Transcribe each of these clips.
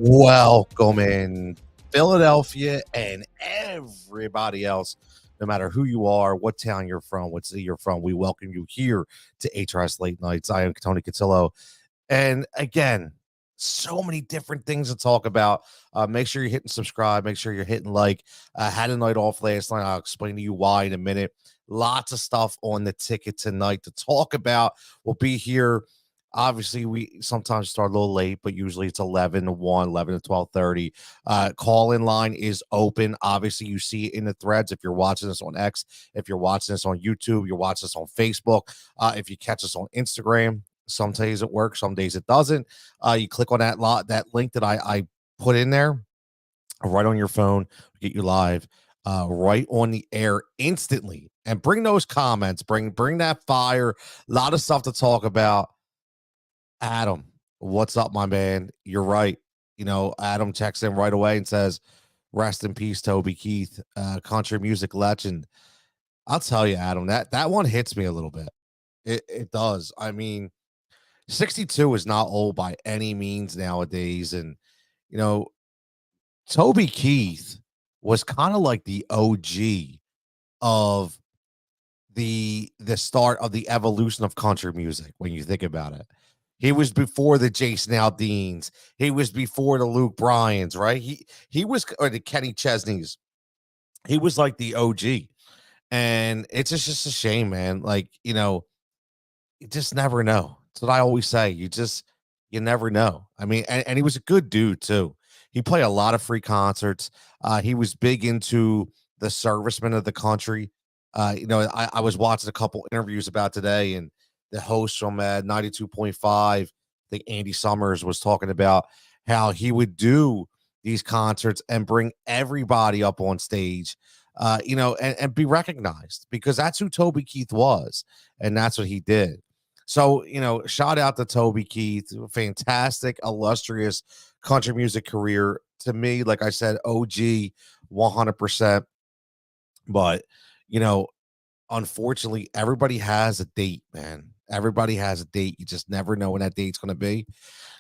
Welcome in Philadelphia and everybody else, no matter who you are, what town you're from, what city you're from. We welcome you here to HRS Late Nights. I am Tony Cutillo. And again, so many different things to talk about. Make sure you're hitting subscribe. Make sure you're hitting like. Had a night off last night. I'll explain to you why in a minute. Lots of stuff on the ticket tonight to talk about. We'll be here. Obviously, we sometimes start a little late, but usually it's 11 to 1, 11 to 12:30. Call-in line is open. Obviously, you see it in the threads. If you're watching this on X, if you're watching this on YouTube, you're watching this on Facebook. If you catch us on Instagram, some days it works, some days it doesn't. You click on that link that I put in there right on your phone, get you live right on the air instantly. And bring those comments, bring that fire. A lot of stuff to talk about. Adam, what's up, my man? You're right. Adam checks in right away and says, rest in peace, Toby Keith, country music legend. I'll tell you, Adam, that one hits me a little bit. It does. I mean, 62 is not old by any means nowadays. And, you know, Toby Keith was kind of like the OG of the start of the evolution of country music when you think about it. He was before the Jason Aldeans. He was before the Luke Bryans, right? He was, or the Kenny Chesneys. He was like the OG. And it's just a shame, man. Like, you just never know. That's what I always say. You never know. I mean, and he was a good dude too. He played a lot of free concerts. He was big into the servicemen of the country. I was watching a couple interviews about today, and the host from 92.5, I think Andy Summers, was talking about how he would do these concerts and bring everybody up on stage, and be recognized, because that's who Toby Keith was, and that's what he did. So, shout out to Toby Keith. Fantastic, illustrious country music career. To me, like I said, OG 100%. But, you know, unfortunately, everybody has a date, man. Everybody has a date. You just never know when that date's going to be.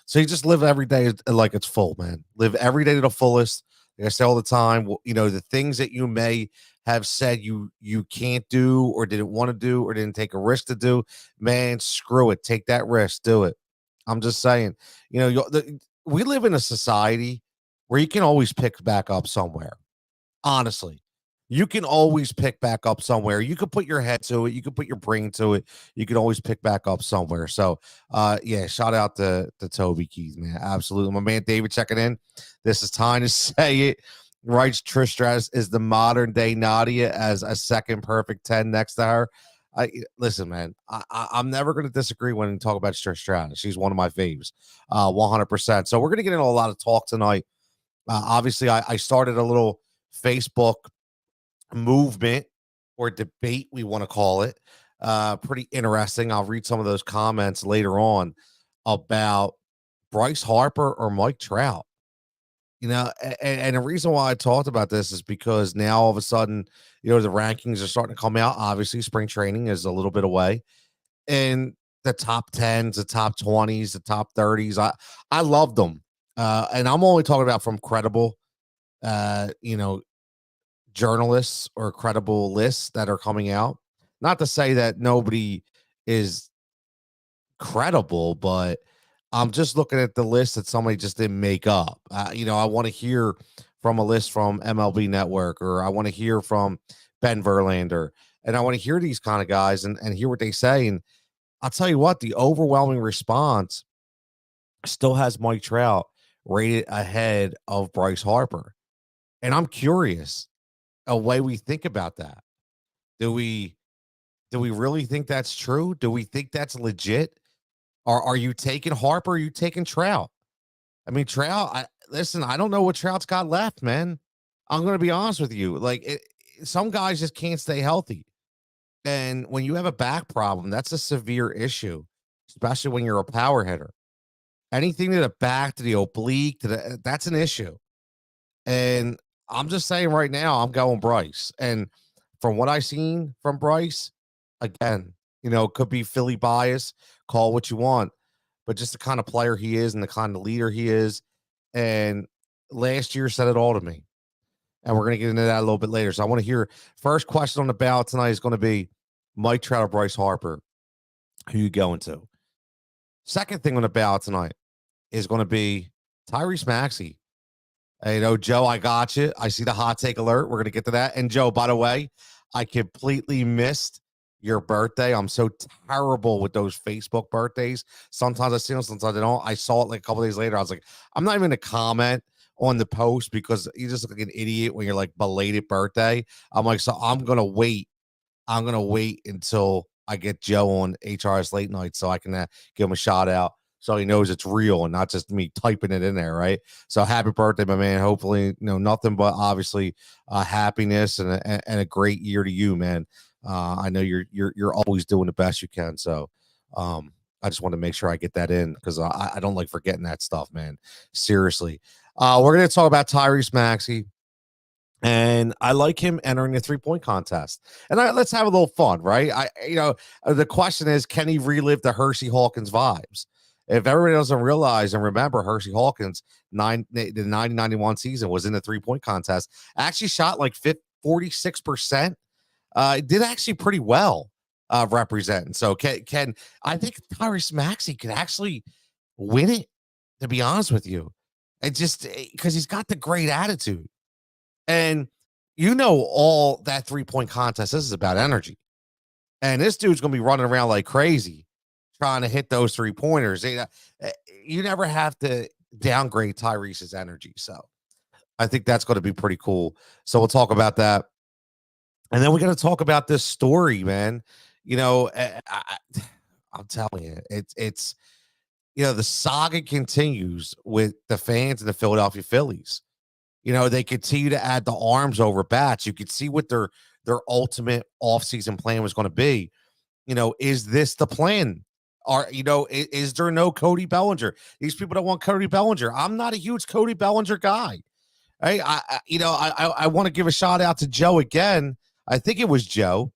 So you just live every day like it's full, man. Live every day to the fullest. Like I say all the time, the things that you may have said you can't do, or didn't want to do, or didn't take a risk to do, man, screw it. Take that risk. Do it. I'm just saying, we live in a society where you can always pick back up somewhere. Honestly, you can always pick back up somewhere. You could put your head to it. You could put your brain to it. You can always pick back up somewhere. So, yeah, shout out to Toby Keith, man. Absolutely. My man David checking in. This is time to say it. Writes Trish Stratus is the modern day Nadia as a second perfect 10 next to her. Listen, man, I'm never going to disagree when you talk about Trish Stratus. She's one of my faves, 100%. So we're going to get into a lot of talk tonight. Obviously, I started a little Facebook movement or debate, we want to call it. Pretty interesting. I'll read some of those comments later on about Bryce Harper or Mike Trout. And the reason why I talked about this is because now all of a sudden, the rankings are starting to come out. Obviously, spring training is a little bit away, and the top 10s, the top 20s, the top 30s, I love them. And I'm only talking about from credible, journalists or credible lists that are coming out. Not to say that nobody is credible, but I'm just looking at the list that somebody just didn't make up. I want to hear from a list from MLB Network, or I want to hear from Ben Verlander, and I want to hear these kind of guys and hear what they say. And I'll tell you what, the overwhelming response still has Mike Trout rated ahead of Bryce Harper. And I'm curious a way we think about that. Do we really think that's true? Do we think that's legit? Or are you taking Harper? Or are you taking Trout? I mean, Trout, listen, I don't know what Trout's got left, man. I'm going to be honest with you. Like, some guys just can't stay healthy. And when you have a back problem, that's a severe issue, especially when you're a power hitter. Anything to the back, to the oblique, that's an issue. And I'm just saying right now, I'm going Bryce. And from what I've seen from Bryce, again, could be Philly bias, call what you want, but just the kind of player he is and the kind of leader he is, And last year said it all to me. And we're going to get into that a little bit later. So I want to hear first question on the ballot tonight is going to be Mike Trout or Bryce Harper. Who you going to? Second thing on the ballot tonight is going to be Tyrese Maxey. Hey, Joe, I got you. I see the hot take alert. We're going to get to that. And Joe, by the way, I completely missed your birthday. I'm so terrible with those Facebook birthdays. Sometimes I see them, sometimes I don't. I saw it like a couple days later. I was like, I'm not even going to comment on the post because you just look like an idiot when you're like belated birthday. I'm like, so I'm going to wait. I'm going to wait until I get Joe on HRS Late Nights so I can give him a shout out so he knows it's real and not just me typing it in there, right? So happy birthday, my man. Hopefully, nothing but obviously happiness and a great year to you, man. I know you're always doing the best you can. So I just want to make sure I get that in because I don't like forgetting that stuff, man. Seriously. We're going to talk about Tyrese Maxey. And I like him entering the 3-point contest. And let's have a little fun, right? The question is, can he relive the Hersey Hawkins vibes? If everybody doesn't realize and remember, Hersey Hawkins, the 90-91 season was in the 3-point contest, actually shot like 46%. Did actually pretty well representing. So can I think Tyrese Maxey could actually win it, to be honest with you. And just because he's got the great attitude. And all that 3-point contest, this is about energy. And this dude's going to be running around like crazy trying to hit those 3-pointers. You never have to downgrade Tyrese's energy. So I think that's going to be pretty cool. So we'll talk about that. And then we're going to talk about this story, man. I'm telling you, it's the saga continues with the fans of the Philadelphia Phillies. They continue to add the arms over bats. You could see what their ultimate offseason plan was going to be. Is this the plan? Is there no Cody Bellinger? These people don't want Cody Bellinger. I'm not a huge Cody Bellinger guy. I want to give a shout out to Joe again. I think it was Joe.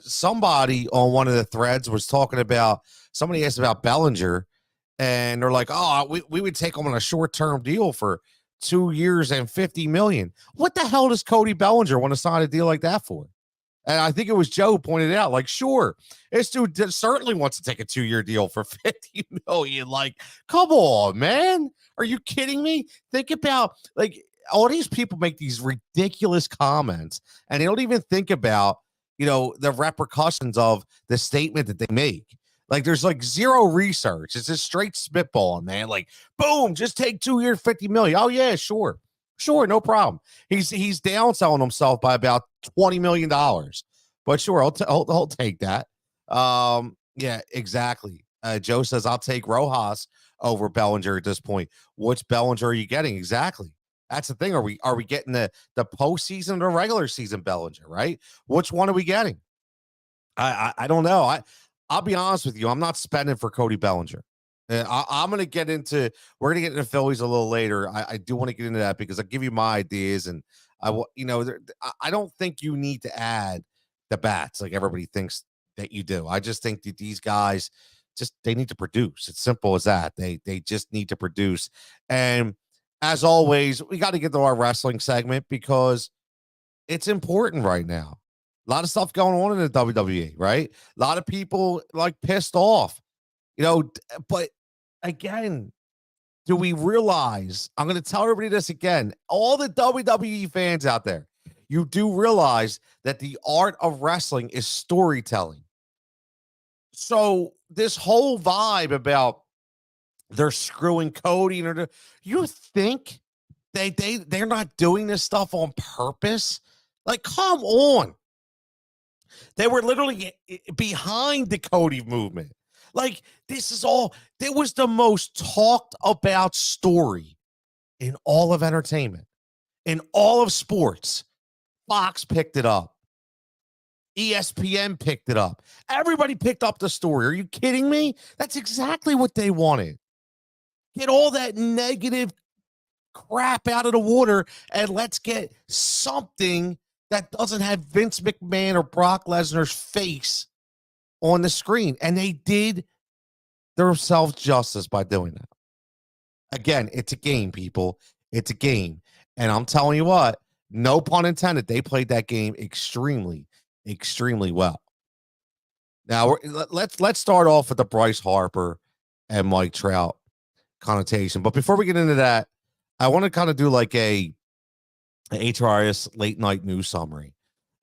Somebody on one of the threads was talking about, somebody asked about Bellinger, and they're like, oh, we would take him on a short-term deal for 2 years and $50 million. What the hell does Cody Bellinger want to sign a deal like that for? And I think it was Joe pointed out, like, sure, this dude certainly wants to take a 2-year deal for $50 million. Like, come on, man. Are you kidding me? Think about, like, all these people make these ridiculous comments and they don't even think about, the repercussions of the statement that they make. Like, there's like zero research. It's just straight spitballing, man. Like, boom, just take 2 years, $50 million. Oh yeah, sure, no problem. He's downselling himself by about $20 million, but sure, I'll take that. Yeah, exactly. Joe says I'll take Rojas over Bellinger at this point. Which Bellinger are you getting exactly? That's the thing. Are we getting the postseason or regular season Bellinger? Right? Which one are we getting? I don't know. I'll be honest with you. I'm not spending for Cody Bellinger. I'm going to get into, we're going to get into Phillies a little later. I do want to get into that because I'll give you my ideas. And I don't think you need to add the bats like everybody thinks that you do. I just think that these guys they need to produce. It's simple as that. They just need to produce. And as always, we got to get to our wrestling segment because it's important right now. A lot of stuff going on in the WWE, right? A lot of people like pissed off, but again, do we realize, I'm going to tell everybody this again, all the WWE fans out there, you do realize that the art of wrestling is storytelling. So this whole vibe about they're screwing Cody, you think they're not doing this stuff on purpose? Like, come on. They were literally behind the Cody movement. Like, this is all, it was the most talked about story in all of entertainment, in all of sports. Fox picked it up. ESPN picked it up. Everybody picked up the story. Are you kidding me? That's exactly what they wanted. Get all that negative crap out of the water and let's get something that doesn't have Vince McMahon or Brock Lesnar's face on the screen. And they did themselves justice by doing that. Again, it's a game, people. It's a game. And I'm telling you what, no pun intended, they played that game extremely, extremely well. Now let's start off with the Bryce Harper and Mike Trout connotation. But before we get into that, I want to kind of do like a HRS late night news summary.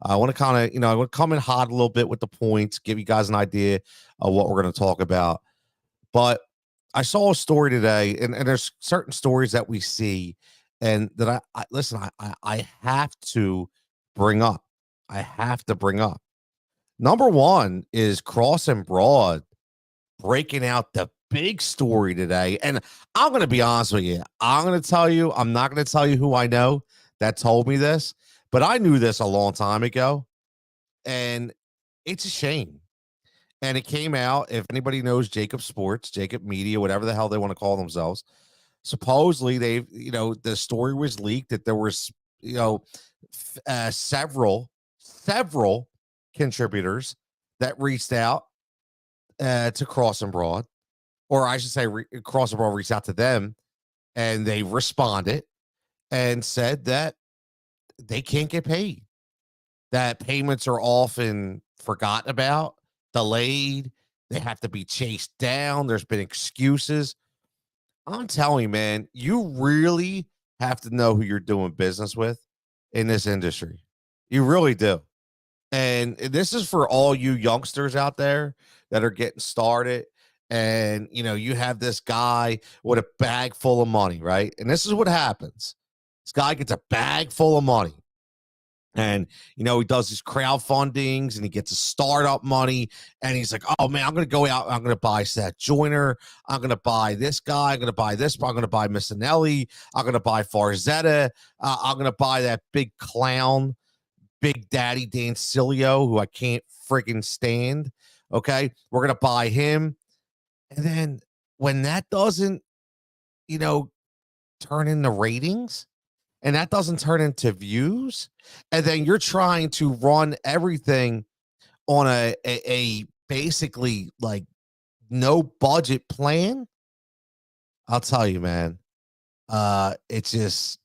I want to kind of, I want to come in hot a little bit with the points, give you guys an idea of what we're going to talk about. But I saw a story today, and there's certain stories that we see, and that I listen, I have to bring up. I have to bring up. Number one is Cross and Broad breaking out the big story today. And I'm going to be honest with you. I'm going to tell you, I'm not going to tell you who I know that told me this, but I knew this a long time ago. And it's a shame. And it came out, if anybody knows Jacob Sports, Jacob Media, whatever the hell they want to call themselves, supposedly they've, the story was leaked that there was, several contributors that reached out to Cross and Broad, or I should say Cross and Broad reached out to them, and they responded and said that they can't get paid, that payments are often forgotten about, delayed, they have to be chased down, there's been excuses. I'm telling you, man, you really have to know who you're doing business with in this industry. You really do. And this is for all you youngsters out there that are getting started. And, you have this guy with a bag full of money, right? And this is what happens. This guy gets a bag full of money. And, he does these crowdfundings and he gets a startup money. And he's like, oh, man, I'm going to go out. I'm going to buy Seth Joyner. I'm going to buy this guy. I'm going to buy this. I'm going to buy Missinelli. I'm going to buy Farzetta. I'm going to buy that big clown, Big Daddy Dancilio, who I can't freaking stand. Okay. We're going to buy him. And then when that doesn't, turn into ratings, and that doesn't turn into views, and then you're trying to run everything on a basically like no budget plan, I'll tell you, man, it just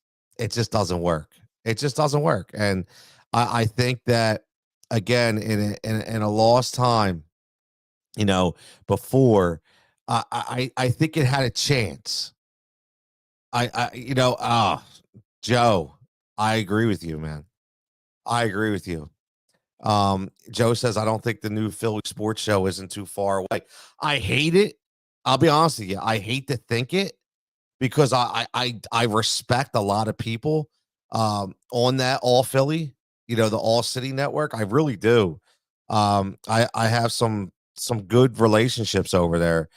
doesn't work. It just doesn't work. And I think that, again, in a lost time, before, I think it had a chance. Joe, I agree with you, man. I agree with you. Joe says, I don't think the new Philly sports show isn't too far away. I hate it. I'll be honest with you. I hate to think it, because I respect a lot of people on that All Philly, the All City network. I really do. I have some good relationships over there,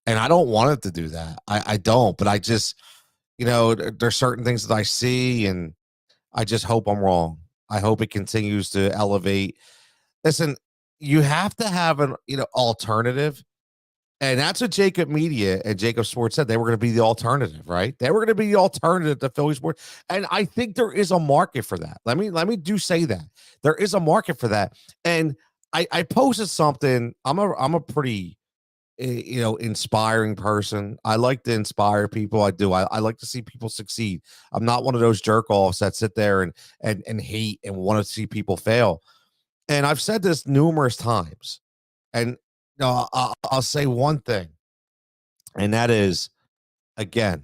and I don't want it to do that. I don't, but I just, there's certain things that I see, and I just hope I'm wrong. I hope it continues to elevate. Listen, you have to have an, alternative. And that's what Jacob Media and Jacob Sports said. They were going to be the alternative, right? They were going to be the alternative to Philly Sports. And I think there is a market for that. Let me do say that. There is a market for that. And I posted something. I'm a pretty inspiring person. I like to inspire people. I do. I like to see people succeed. I'm not one of those jerk offs that sit there and hate and want to see people fail. And I've said this numerous times. And I'll say one thing, and that is, again,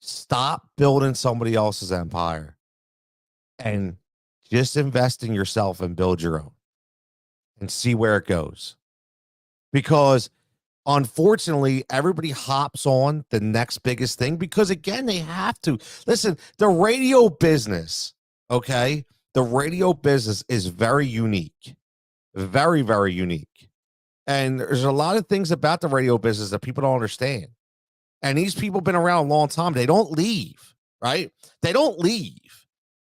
stop building somebody else's empire and just invest in yourself and build your own and see where it goes. Because unfortunately, everybody hops on the next biggest thing because, again, they have to. Listen, the radio business, okay? The radio business is very unique. Very, very unique. And there's a lot of things about the radio business that people don't understand. And these people have been around a long time. They don't leave, right? They don't leave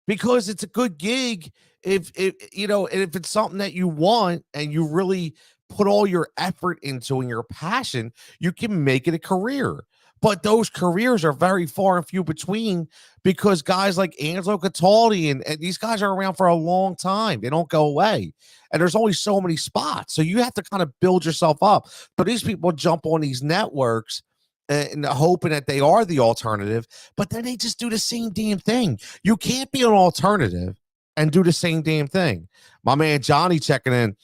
because it's a good gig. If it's something that you want and you really put all your effort into and your passion, you can make it a career. But those careers are very far and few between because guys like Angelo Cataldi and these guys are around for a long time. They don't go away. And there's only so many spots. So you have to kind of build yourself up. But these people jump on these networks and hoping that they are the alternative, but then they just do the same damn thing. You can't be an alternative and do the same damn thing. My man Johnny checking in.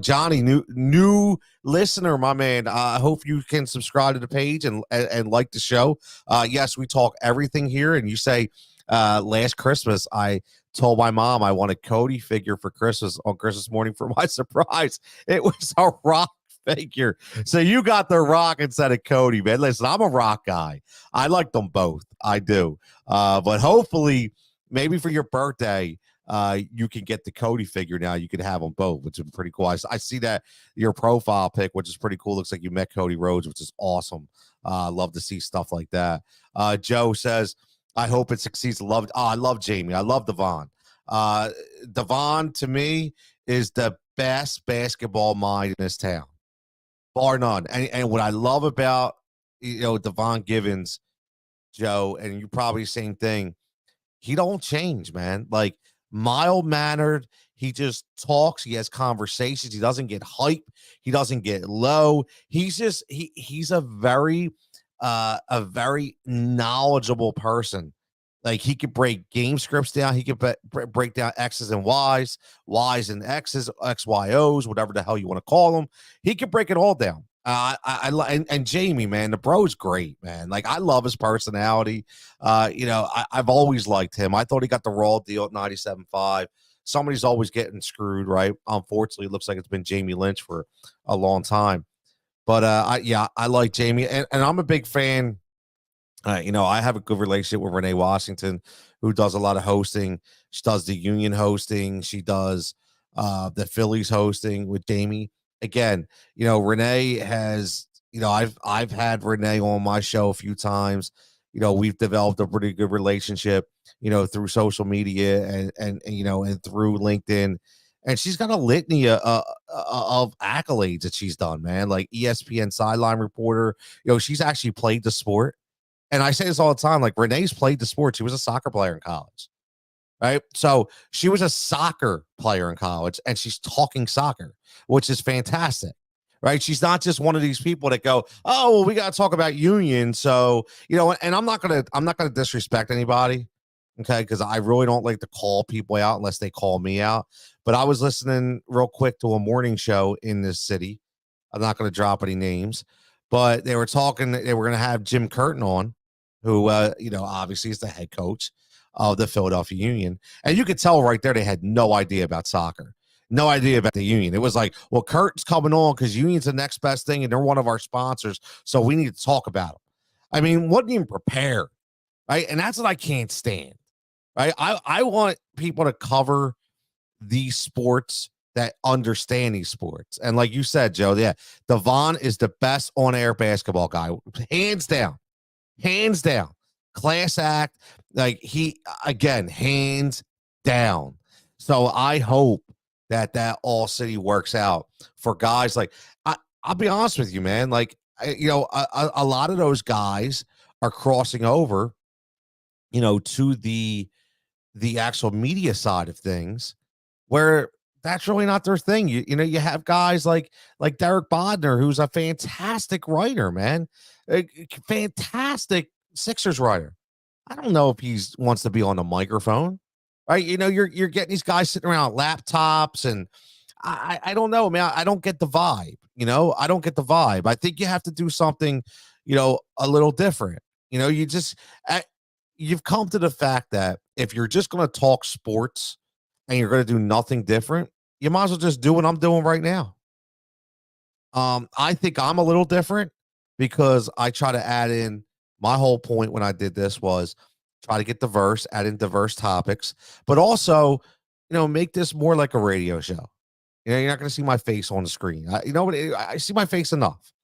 Johnny, new listener, my man. I hope you can subscribe to the page and like the show. Yes, we talk everything here, and you say last Christmas I told my mom I wanted Cody figure for Christmas on Christmas morning for my surprise. It was a rock figure. So you got the Rock instead of Cody, man. Listen, I'm a Rock guy. I like them both. I do. But hopefully, maybe for your birthday, you can get the Cody figure now. You can have them both, which is pretty cool. I see that your profile pic, which is pretty cool. Looks like you met Cody Rhodes, which is awesome. Love to see stuff like that. Joe says, I hope it succeeds. I love Jamie. I love Devon. Devon, to me, is the best basketball mind in this town, bar none. And what I love about, Devon Givens, Joe, and you probably same thing, he don't change, man. Like, mild-mannered. He just talks. He has conversations. He doesn't get hype. He doesn't get low. He's just he's a very knowledgeable person. Like, he could break game scripts down. He could break down X's and Y's, Y's and X's, XYOs, whatever the hell you want to call them. He could break it all down. And Jamie, man, the bro's great, man. Like, I love his personality. I've always liked him. I thought he got the raw deal at 97.5. Somebody's always getting screwed, right? Unfortunately, it looks like it's been Jamie Lynch for a long time. But I like Jamie, and I'm a big fan. I have a good relationship with Renee Washington, who does a lot of hosting. She does the Union hosting. She does the Phillies hosting with Jamie. Again, Renee has, I've had Renee on my show a few times. We've developed a pretty good relationship, through social media and through LinkedIn. And she's got a litany of accolades that she's done, man. Like ESPN sideline reporter. She's actually played the sport. And I say this all the time, like, Renee's played the sport. She was a soccer player in college, right? So she was a soccer player in college, and she's talking soccer, which is fantastic, right? She's not just one of these people that go, oh, well, we got to talk about Union. So, and I'm not going to disrespect anybody, okay? Because I really don't like to call people out unless they call me out. But I was listening real quick to a morning show in this city. I'm not going to drop any names, but they were talking, they were going to have Jim Curtin on, who, obviously is the head coach of the Philadelphia Union. And you could tell right there they had no idea about soccer, no idea about the Union. It was like, well, Curtin's coming on because Union's the next best thing, and they're one of our sponsors, so we need to talk about them. I mean, wasn't even prepared, right? And that's what I can't stand, right? I want people to cover these sports that understand these sports. And like you said, Joe, yeah, Devon is the best on-air basketball guy, hands down. Hands down. Class act. Like, he, again, hands down. So I hope that all city works out for guys. Like, I'll be honest with you, man. Like, a lot of those guys are crossing over, to the actual media side of things, where that's really not their thing. You have guys like Derek Bodner, who's a fantastic writer, man. A fantastic Sixers writer. I don't know if he wants to be on the microphone, right? You're getting these guys sitting around laptops, and I don't know, man. I don't get the vibe. I don't get the vibe. I think you have to do something, a little different. You've come to the fact that if you're just going to talk sports and you're going to do nothing different, you might as well just do what I'm doing right now. I think I'm a little different because I try to add in, my whole point when I did this was try to get diverse, add in diverse topics, but also, make this more like a radio show. You're not going to see my face on the screen. I see my face enough,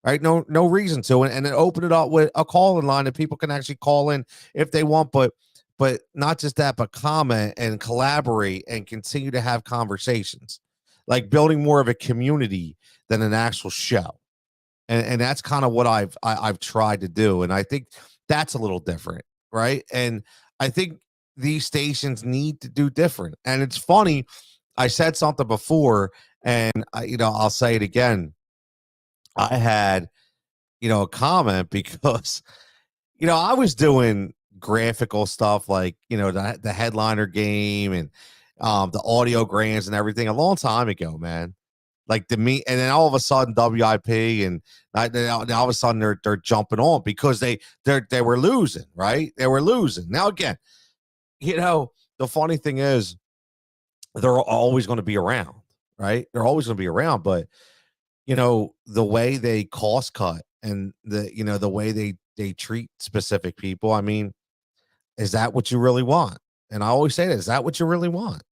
right? No reason to, and then open it up with a call-in line that people can actually call in if they want, but not just that, but comment and collaborate and continue to have conversations, like building more of a community than an actual show. And that's kind of what I've tried to do. And I think that's a little different, right? And I think these stations need to do different. And it's funny, I said something before, and I'll say it again. I had a comment because, I was doing graphical stuff like, the headliner game and the audiograms and everything a long time ago, man. Like and then all of a sudden WIP and all of a sudden they're jumping on because they were losing, right? They were losing. Now again, the funny thing is they're always going to be around, right? They're always going to be around, but the way they cost cut and the way they treat specific people. I mean, is that what you really want? And I always say that, is that what you really want?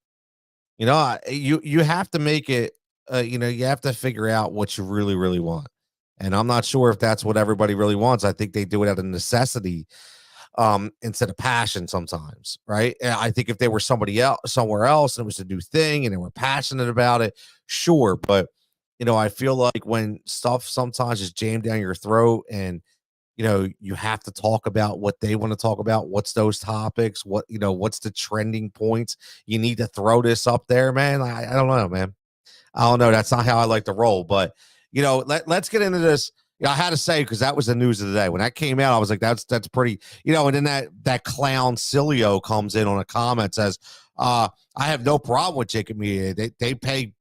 You have to make it, you have to figure out what you really, really want. And I'm not sure if that's what everybody really wants. I think they do it out of necessity, instead of passion sometimes, right? And I think if they were somebody else somewhere else and it was a new thing and they were passionate about it, sure. But I feel like when stuff sometimes is jammed down your throat and you have to talk about what they want to talk about, what's those topics, what's the trending points, you need to throw this up there, man. I don't know, man. I don't know. That's not how I like to roll. But let's get into this. I had to say, because that was the news of the day. When that came out, I was like, that's pretty, and then that clown Cilio comes in on a comment, says, I have no problem with Jacob Media. They pay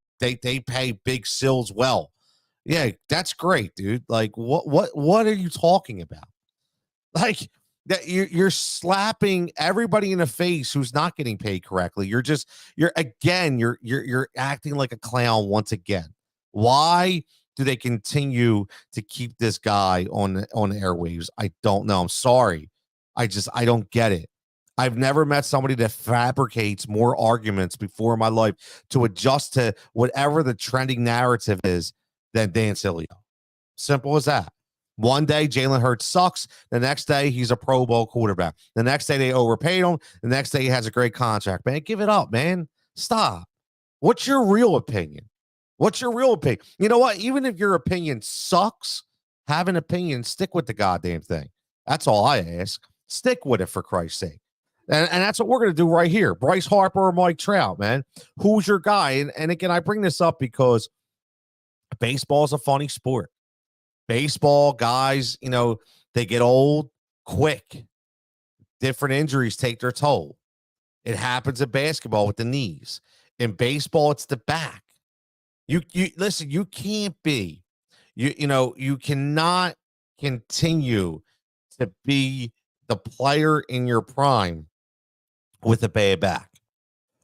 big Sills well. Yeah, that's great, dude. Like, what are you talking about? Like that you're slapping everybody in the face who's not getting paid correctly. You're acting like a clown once again. Why do they continue to keep this guy on the airwaves? I don't know. I'm sorry. I don't get it. I've never met somebody that fabricates more arguments before in my life to adjust to whatever the trending narrative is than Dan Cilio. Simple as that. One day, Jalen Hurts sucks. The next day, he's a Pro Bowl quarterback. The next day, they overpaid him. The next day, he has a great contract. Man, give it up, man. Stop. What's your real opinion? What's your real opinion? You know what? Even if your opinion sucks, have an opinion. Stick with the goddamn thing. That's all I ask. Stick with it, for Christ's sake. And that's what we're going to do right here. Bryce Harper or Mike Trout, man. Who's your guy? And again, I bring this up because baseball is a funny sport. Baseball guys, they get old quick. Different injuries take their toll. It happens in basketball with the knees. In baseball, it's the back. You listen, you can't be, you cannot continue to be the player in your prime with a bad back.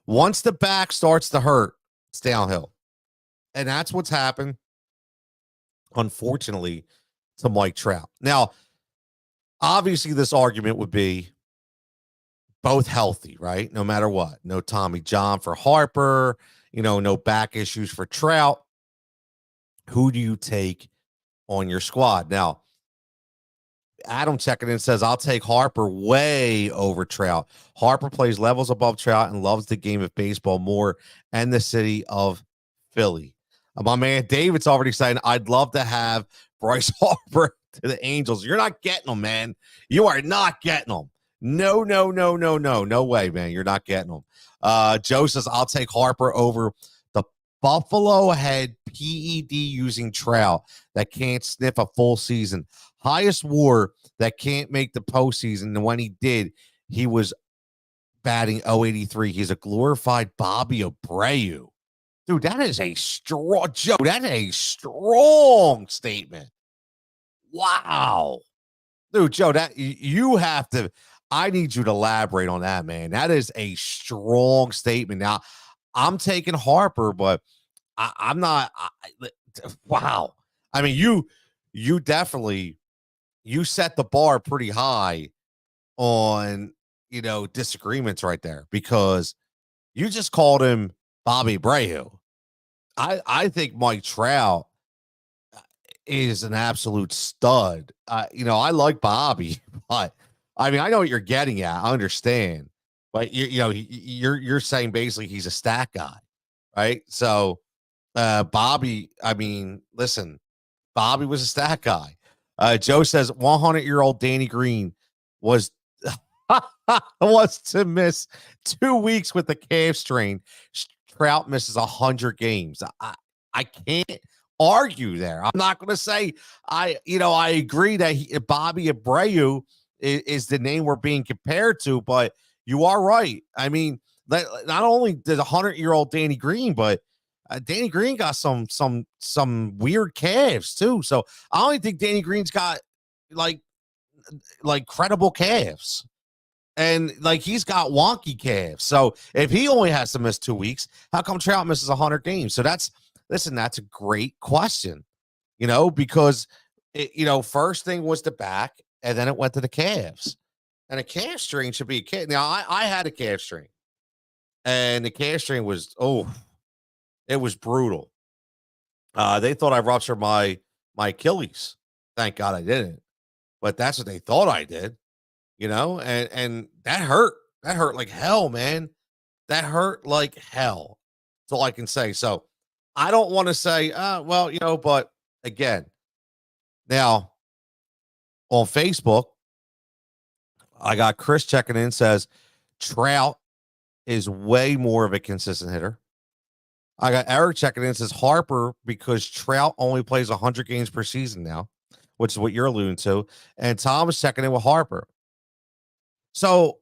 Once the back starts to hurt, it's downhill. And that's what's happened, unfortunately, to Mike Trout. Now, obviously, this argument would be both healthy, right? No matter what. No Tommy John for Harper, no back issues for Trout. Who do you take on your squad? Now, Adam checking in says, I'll take Harper way over Trout. Harper plays levels above Trout and loves the game of baseball more and the city of Philly. My man David's already saying, I'd love to have Bryce Harper to the Angels. You're not getting them, man. You are not getting them. No way, man. You're not getting them. Joe says, I'll take Harper over the Buffalo head PED using Trout that can't sniff a full season. Highest WAR that can't make the postseason. And when he did, he was batting .083. He's a glorified Bobby Abreu. Dude, that is a strong, Joe, that is a strong statement. Wow. Dude, Joe, that you have to, I need you to elaborate on that, man. That is a strong statement. Now, I'm taking Harper, but I'm not, wow. I mean, you definitely, you set the bar pretty high on, disagreements right there, because you just called him Bobby Abreu. I think Mike Trout is an absolute stud. I like Bobby, but I mean, I know what you're getting at. I understand, but you're saying basically he's a stat guy, right? So, Bobby, I mean, listen, Bobby was a stat guy. Joe says 100-year-old Danny Green was was to miss 2 weeks with the calf strain. Trout misses 100 games. I can't argue there. I'm not going to say I agree that Bobby Abreu is the name we're being compared to, but you are right. I mean, not only did 100-year-old Danny Green, but Danny Green got some weird calves too. So I don't think Danny Green's got like credible calves. And like he's got wonky calves. So if he only has to miss 2 weeks, how come Trout misses 100 games? So that's a great question, because first thing was the back, and then it went to the calves. And a calf strain should be a kid. Now I had a calf strain, and the calf strain was it was brutal. They thought I ruptured my Achilles. Thank God I didn't. But that's what they thought I did. And that hurt. That hurt like hell, man. That hurt like hell. That's all I can say. So I don't want to say, but again, now on Facebook, I got Chris checking in, says Trout is way more of a consistent hitter. I got Eric checking in, says Harper, because Trout only plays 100 games per season now, which is what you're alluding to. And Tom is checking in with Harper. So,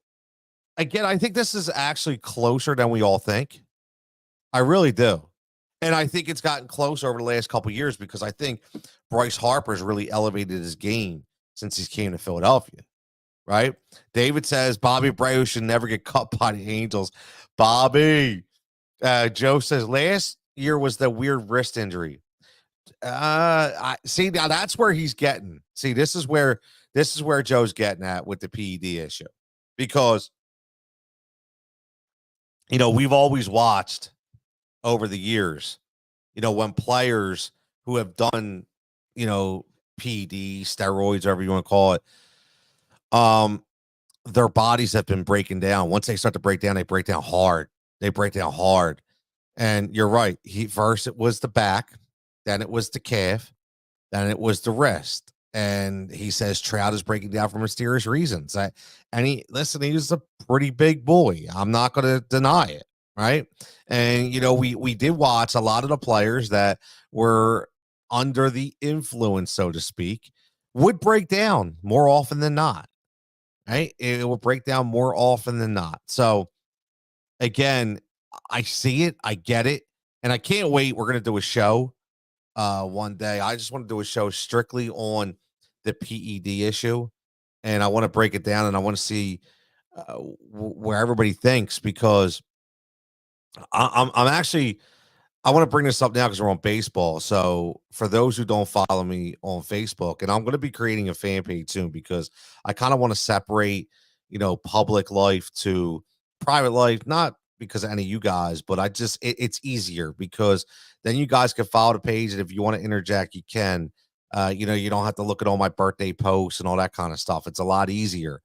again, I think this is actually closer than we all think. I really do. And I think it's gotten closer over the last couple of years because I think Bryce Harper's really elevated his game since he came to Philadelphia, right? David says Bobby Abreu should never get cut by the Angels. Bobby. Joe says last year was the weird wrist injury. I see, now that's where he's getting. See, this is where Joe's getting at with the PED issue. Because, we've always watched over the years, when players who have done, PED, steroids, whatever you want to call it, their bodies have been breaking down. Once they start to break down, they break down hard. And you're right. First it was the back, then it was the calf, then it was the wrist. And he says Trout is breaking down for mysterious reasons. He was a pretty big boy. I'm not going to deny it, right? And we did watch a lot of the players that were under the influence, so to speak, would break down more often than not, right? It will break down more often than not. So again, I see it, I get it, and I can't wait. We're going to do a show one day. I just want to do a show strictly on the PED issue, and I want to break it down, and I want to see where everybody thinks, because I'm actually, I want to bring this up now because we're on baseball. So for those who don't follow me on Facebook, and I'm going to be creating a fan page soon, because I kind of want to separate, public life to private life, not because of any of you guys, but it's easier, because then you guys can follow the page, and if you want to interject, you can. You don't have to look at all my birthday posts and all that kind of stuff. It's a lot easier,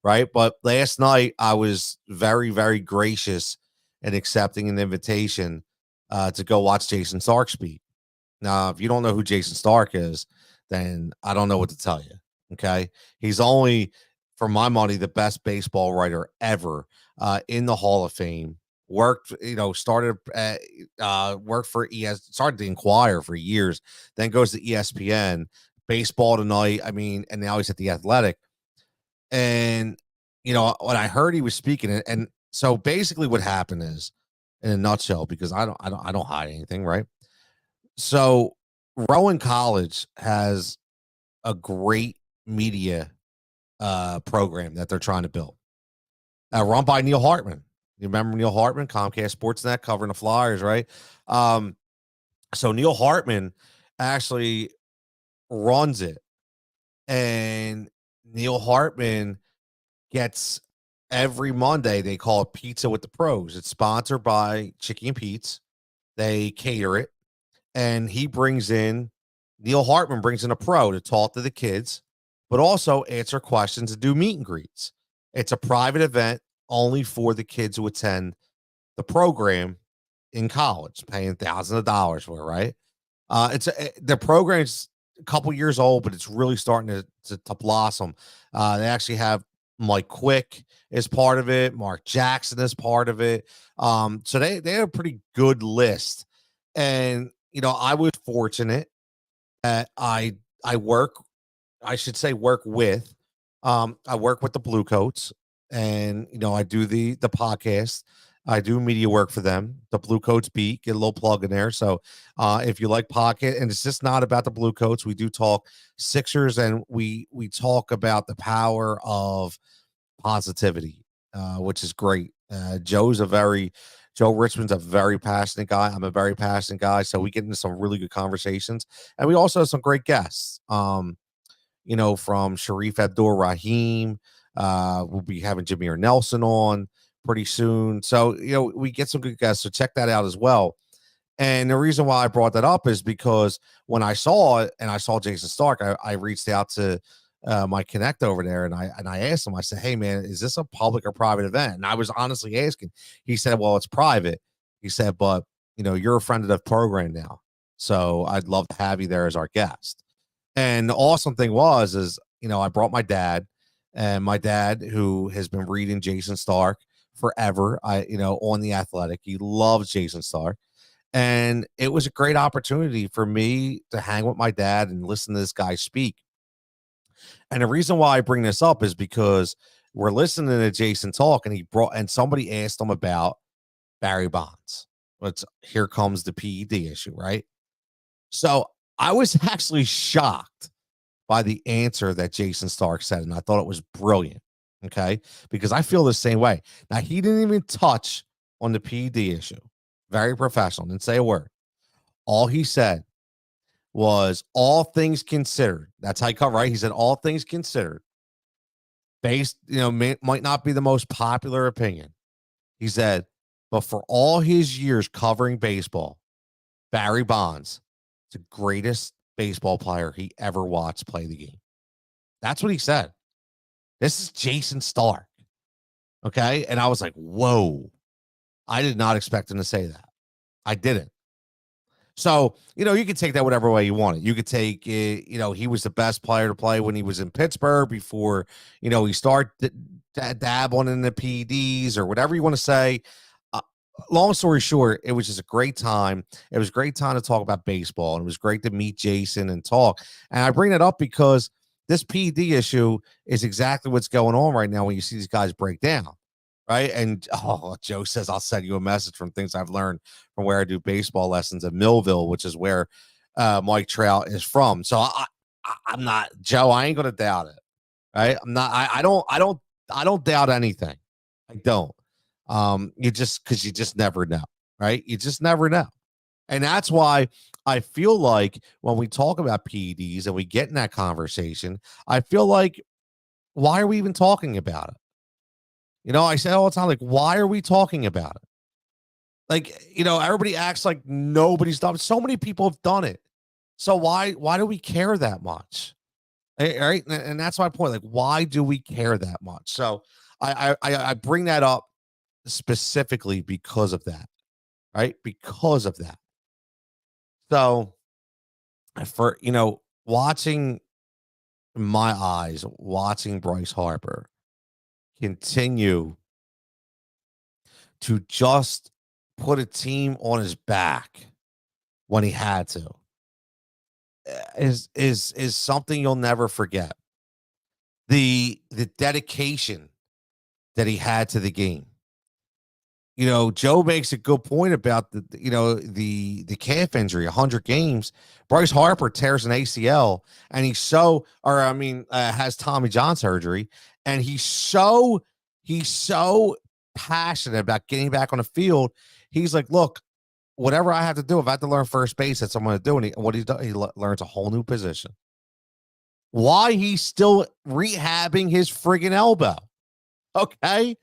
right? But last night I was very, very gracious in accepting an invitation to go watch Jason Stark speak. Now, if you don't know who Jason Stark is, then I don't know what to tell you. Okay, he's only, for my money, the best baseball writer ever, in the Hall of Fame. Worked for started the Inquirer for years, then goes to ESPN, Baseball Tonight. I mean, and now he's at the Athletic. And when I heard he was speaking, and so basically what happened is, in a nutshell, because I don't hide anything, right? So Rowan College has a great media program that they're trying to build, run by Neil Hartman. You remember Neil Hartman, Comcast Sportsnet, covering the Flyers, right? So Neil Hartman actually runs it, and Neil Hartman gets, every Monday, they call it Pizza with the Pros. It's sponsored by Chicky and Pete's. They cater it, and Neil Hartman brings in a pro to talk to the kids, but also answer questions and do meet and greets. It's a private event only for the kids who attend the program in college, paying thousands of dollars for it, right? The program's a couple years old, but it's really starting to blossom. They actually have Mike Quick is part of it. Mark Jackson is part of it. So they have a pretty good list. And I was fortunate that I work, I should say work with, I work with the Blue Coats, and I do the podcast. I do media work for them. The Blue Coats beat, get a little plug in there. So if you like podcast, and it's just not about the Blue Coats, we do talk Sixers, and we talk about the power of positivity, which is great. Joe Richmond's a very passionate guy. I'm a very passionate guy. So we get into some really good conversations. And we also have some great guests. From Sharif Abdur Rahim. We'll be having Jameer Nelson on pretty soon. So, we get some good guests. So check that out as well. And the reason why I brought that up is because when I saw it and I saw Jason Stark, I reached out to my connect over there, and I asked him. I said, "Hey man, is this a public or private event?" And I was honestly asking. He said, "Well, it's private." He said, "But you're a friend of the program now, so I'd love to have you there as our guest." And the awesome thing is I brought my dad, and my dad, who has been reading Jason Stark forever, on The Athletic. He loves Jason Stark. And it was a great opportunity for me to hang with my dad and listen to this guy speak. And the reason why I bring this up is because we're listening to Jason talk, and somebody asked him about Barry Bonds. Here comes the PED issue, right? So I was actually shocked by the answer that Jason Stark said, and I thought it was brilliant. Okay, because I feel the same way. Now, he didn't even touch on the PED issue. Very professional, didn't say a word. All he said was, all things considered. That's how he covered, right? He said, all things considered, based, might not be the most popular opinion. He said, but for all his years covering baseball, Barry Bonds is the greatest baseball player he ever watched play the game. That's what he said. This is Jason Stark. Okay. And I was like, whoa, I did not expect him to say that. I didn't. So, you could take that whatever way you want it. You could take it, he was the best player to play when he was in Pittsburgh before, he started dabbling in the PEDs or whatever you want to say. Long story short, it was just a great time. It was a great time to talk about baseball, and it was great to meet Jason and talk. And I bring that up because this PED issue is exactly what's going on right now when you see these guys break down. Right. And Joe says, I'll send you a message from things I've learned from where I do baseball lessons in Millville, which is where Mike Trout is from. So I'm not, Joe, I ain't going to doubt it. Right. I'm not, I don't doubt anything. I don't. You just never know. Right. You just never know. And that's why I feel like when we talk about PEDs and we get in that conversation, I feel like, why are we even talking about it? I say all the time, like, why are we talking about it? Like, everybody acts like nobody's done it. So many people have done it. So why do we care that much? Right. And that's my point. Like, why do we care that much? So I bring that up specifically because of that. Right. Because of that. So for, watching Bryce Harper continue to just put a team on his back when he had to is something you'll never forget. The dedication that he had to the game. Joe makes a good point about the calf injury, 100 games. Bryce Harper tears an ACL, and has Tommy John surgery, and he's so passionate about getting back on the field. He's like, look, whatever I have to do, if I have to learn first base, that's what I'm going to do. And what he's done, he learns a whole new position. Why he's still rehabbing his friggin' elbow. Okay.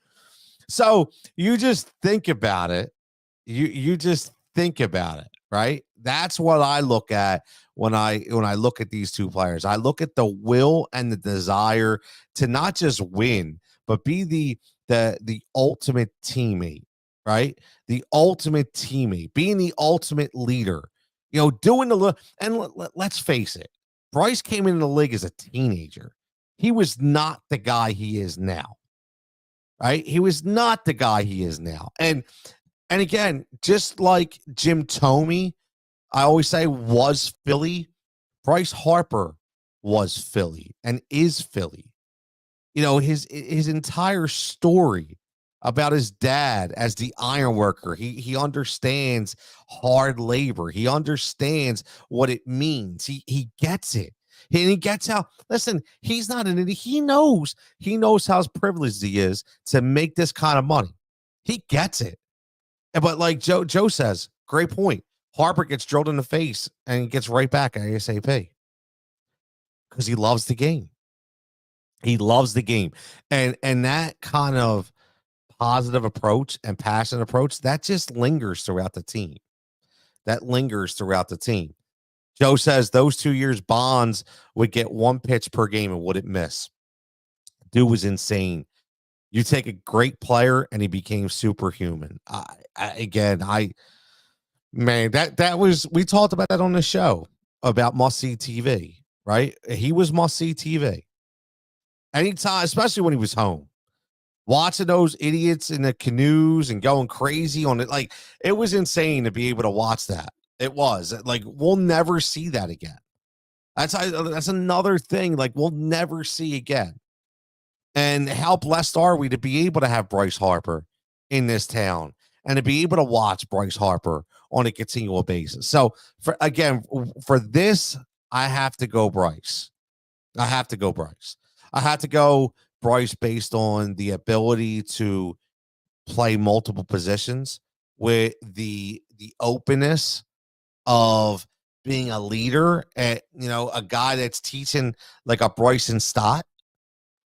So you just think about it. You just think about it, right? That's what I look at when I look at these two players. I look at the will and the desire to not just win, but be the ultimate teammate, right? The ultimate teammate, being the ultimate leader. Doing let's face it. Bryce came into the league as a teenager. He was not the guy he is now. Right? He was not the guy he is now. And again, just like Jim Thome I always say was Philly. Bryce Harper was Philly and is Philly. You know, his entire story about his dad as the iron worker. He understands hard labor. He understands what it means. He gets it. And he gets how, listen, he's not an idiot. He knows how privileged he is to make this kind of money. He gets it. But like Joe says, great point. Harper gets drilled in the face and he gets right back at ASAP because he loves the game. He loves the game. And that kind of positive approach and passionate approach, that just lingers throughout the team. That lingers throughout the team. Joe says those 2 years Bonds would get one pitch per game and wouldn't miss. Dude was insane. You take a great player and he became superhuman. Man, that was, we talked about that on the show about must-see TV, right? He was must-see TV. Anytime, especially when he was home. Watching those idiots in the canoes and going crazy on it. Like, it was insane to be able to watch that. It was. Like, we'll never see that again. That's another thing, like, we'll never see again. And how blessed are we to be able to have Bryce Harper in this town and to be able to watch Bryce Harper on a continual basis. So, for this, I have to go Bryce. I have to go Bryce based on the ability to play multiple positions with the openness of being a leader, at a guy that's teaching like a Bryson Stott,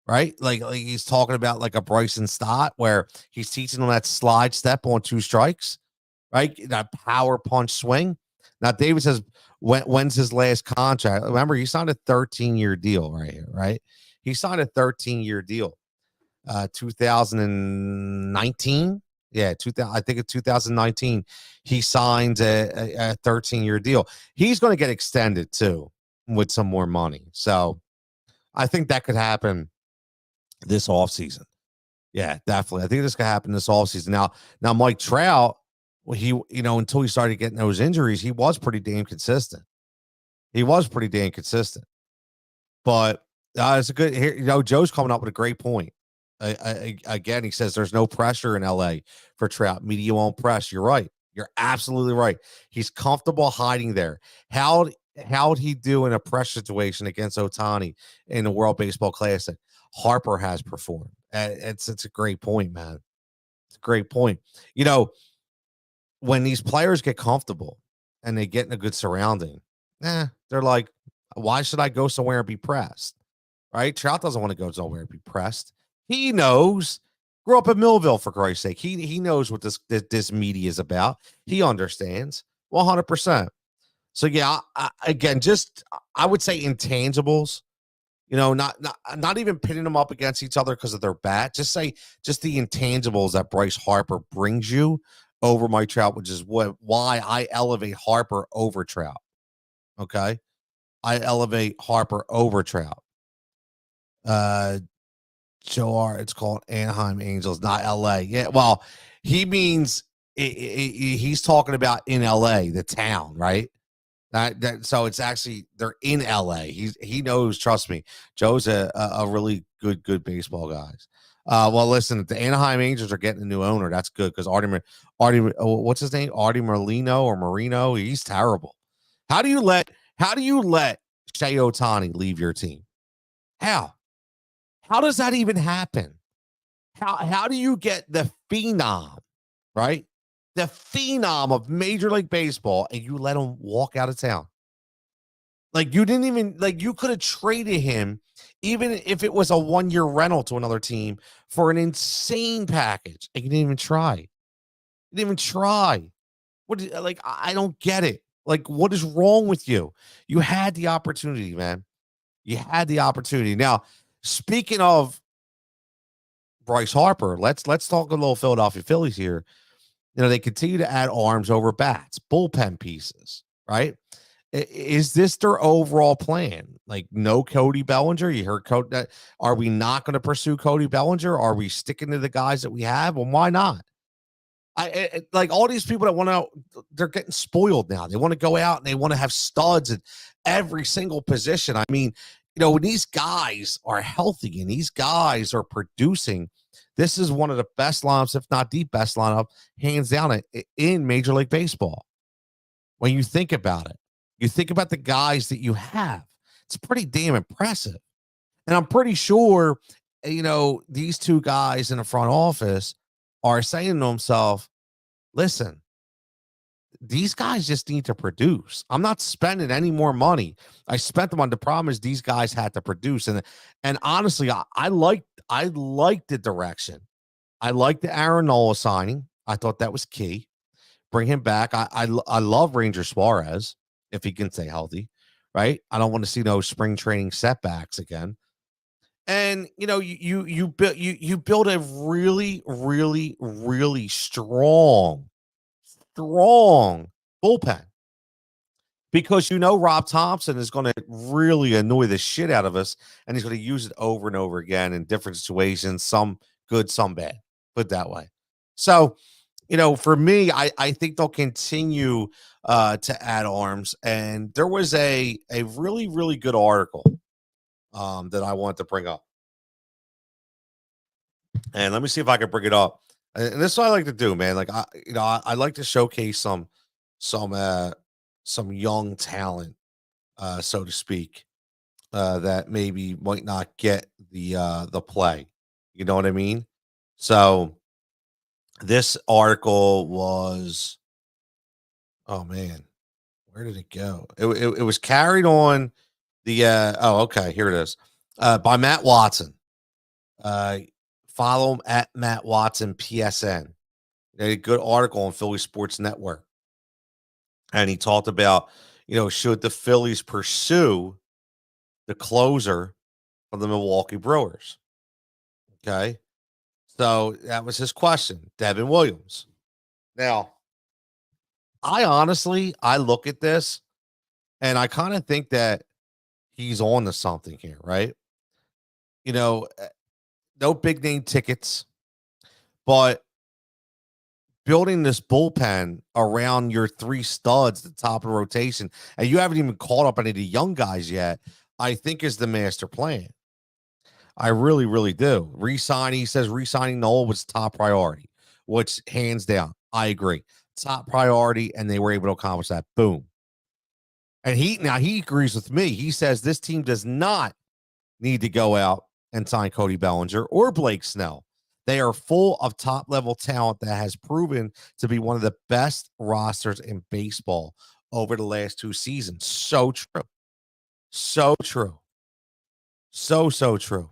right? Like he's talking about like a Bryson Stott where he's teaching them that slide step on 2 strikes, right? That power punch swing. Now David says, when's his last contract? Remember, he signed a 13-year deal right here, right? He signed a 13-year deal. 2019. Yeah, 2000. I think it's 2019. He signs a 13-year deal. He's going to get extended too with some more money. So I think that could happen this offseason. Yeah, definitely. I think this could happen this offseason. Now Mike Trout, well, he until he started getting those injuries, he was pretty damn consistent. But it's a good here. Joe's coming up with a great point. Again, he says there's no pressure in LA for Trout. Media won't press. You're right. You're absolutely right. He's comfortable hiding there. How'd he do in a pressure situation against Ohtani in the World Baseball Classic? Harper has performed. It's a great point, man. It's a great point. When these players get comfortable and they get in a good surrounding, they're like, why should I go somewhere and be pressed? Right? Trout doesn't want to go somewhere and be pressed. He knows. Grew up in Millville, for Christ's sake. He knows what this media is about. He understands 100%. So yeah, I would say intangibles. Not even pitting them up against each other because of their bat. Just the intangibles that Bryce Harper brings you over Mike Trout, which is why I elevate Harper over Trout. Okay, I elevate Harper over Trout. Joe R, it's called Anaheim Angels, not LA. Yeah, well, he means he's talking about in LA, the town, right? So it's actually they're in LA. He knows, trust me. Joe's a really good baseball guys. Well, listen, the Anaheim Angels are getting a new owner. That's good because Artie, what's his name? Artie Merlino or Marino. He's terrible. How do you let Shohei Ohtani leave your team? How does that even happen? How do you get the phenom, right? The phenom of Major League Baseball, and you let him walk out of town? Like, you didn't even, like, you could have traded him, even if it was a 1-year rental to another team, for an insane package, and you didn't even try. I don't get it. Like, what is wrong with you? You had the opportunity, man. You had the opportunity. Now, speaking of Bryce Harper, let's talk a little Philadelphia Phillies here. They continue to add arms over bats, bullpen pieces, right? Is this their overall plan? Like, no Cody Bellinger? You heard Cody. Are we not going to pursue Cody Bellinger? Are we sticking to the guys that we have? Well, why not? Like all these people that want to, they're getting spoiled now. They want to go out and they want to have studs at every single position. I mean, when these guys are healthy and these guys are producing, this is one of the best lineups, if not the best lineup, hands down in Major League Baseball. When you think about it, you think about the guys that you have. It's pretty damn impressive. And I'm pretty sure, these two guys in the front office are saying to themselves, listen, these guys just need to produce. I'm not spending any more money. I spent them on the problem is these guys had to produce. And honestly, I liked the direction. I liked the Aaron Nola signing. I thought that was key. Bring him back. I love Ranger Suarez if he can stay healthy, right? I don't want to see no spring training setbacks again. And you build a really, really, really strong bullpen because Rob Thompson is going to really annoy the shit out of us, and he's going to use it over and over again in different situations, some good, some bad. Put it that way. So, for me, I think they'll continue to add arms. And there was a really, really good article that I wanted to bring up. And let me see if I can bring it up. And this is what I like to do, man. Like I like to showcase some young talent, so to speak, that maybe might not get the play. You know what I mean? So this article was, oh man, where did it go? It was carried on the okay, here it is. By Matt Watson. Follow him at Matt Watson PSN. A good article on Philly Sports Network. And he talked about, should the Phillies pursue the closer of the Milwaukee Brewers? Okay. So that was his question, Devin Williams. Now, I look at this and I kind of think that he's on to something here, right? No big name tickets, but building this bullpen around your three studs at the top of the rotation, and you haven't even called up any of the young guys yet, I think is the master plan. I really, really do. He says re-signing Noel was top priority, which hands down, I agree. Top priority, and they were able to accomplish that. Boom. And he agrees with me. He says this team does not need to go out and sign Cody Bellinger or Blake Snell. They are full of top level talent that has proven to be one of the best rosters in baseball over the last two seasons. So true. So true. So true.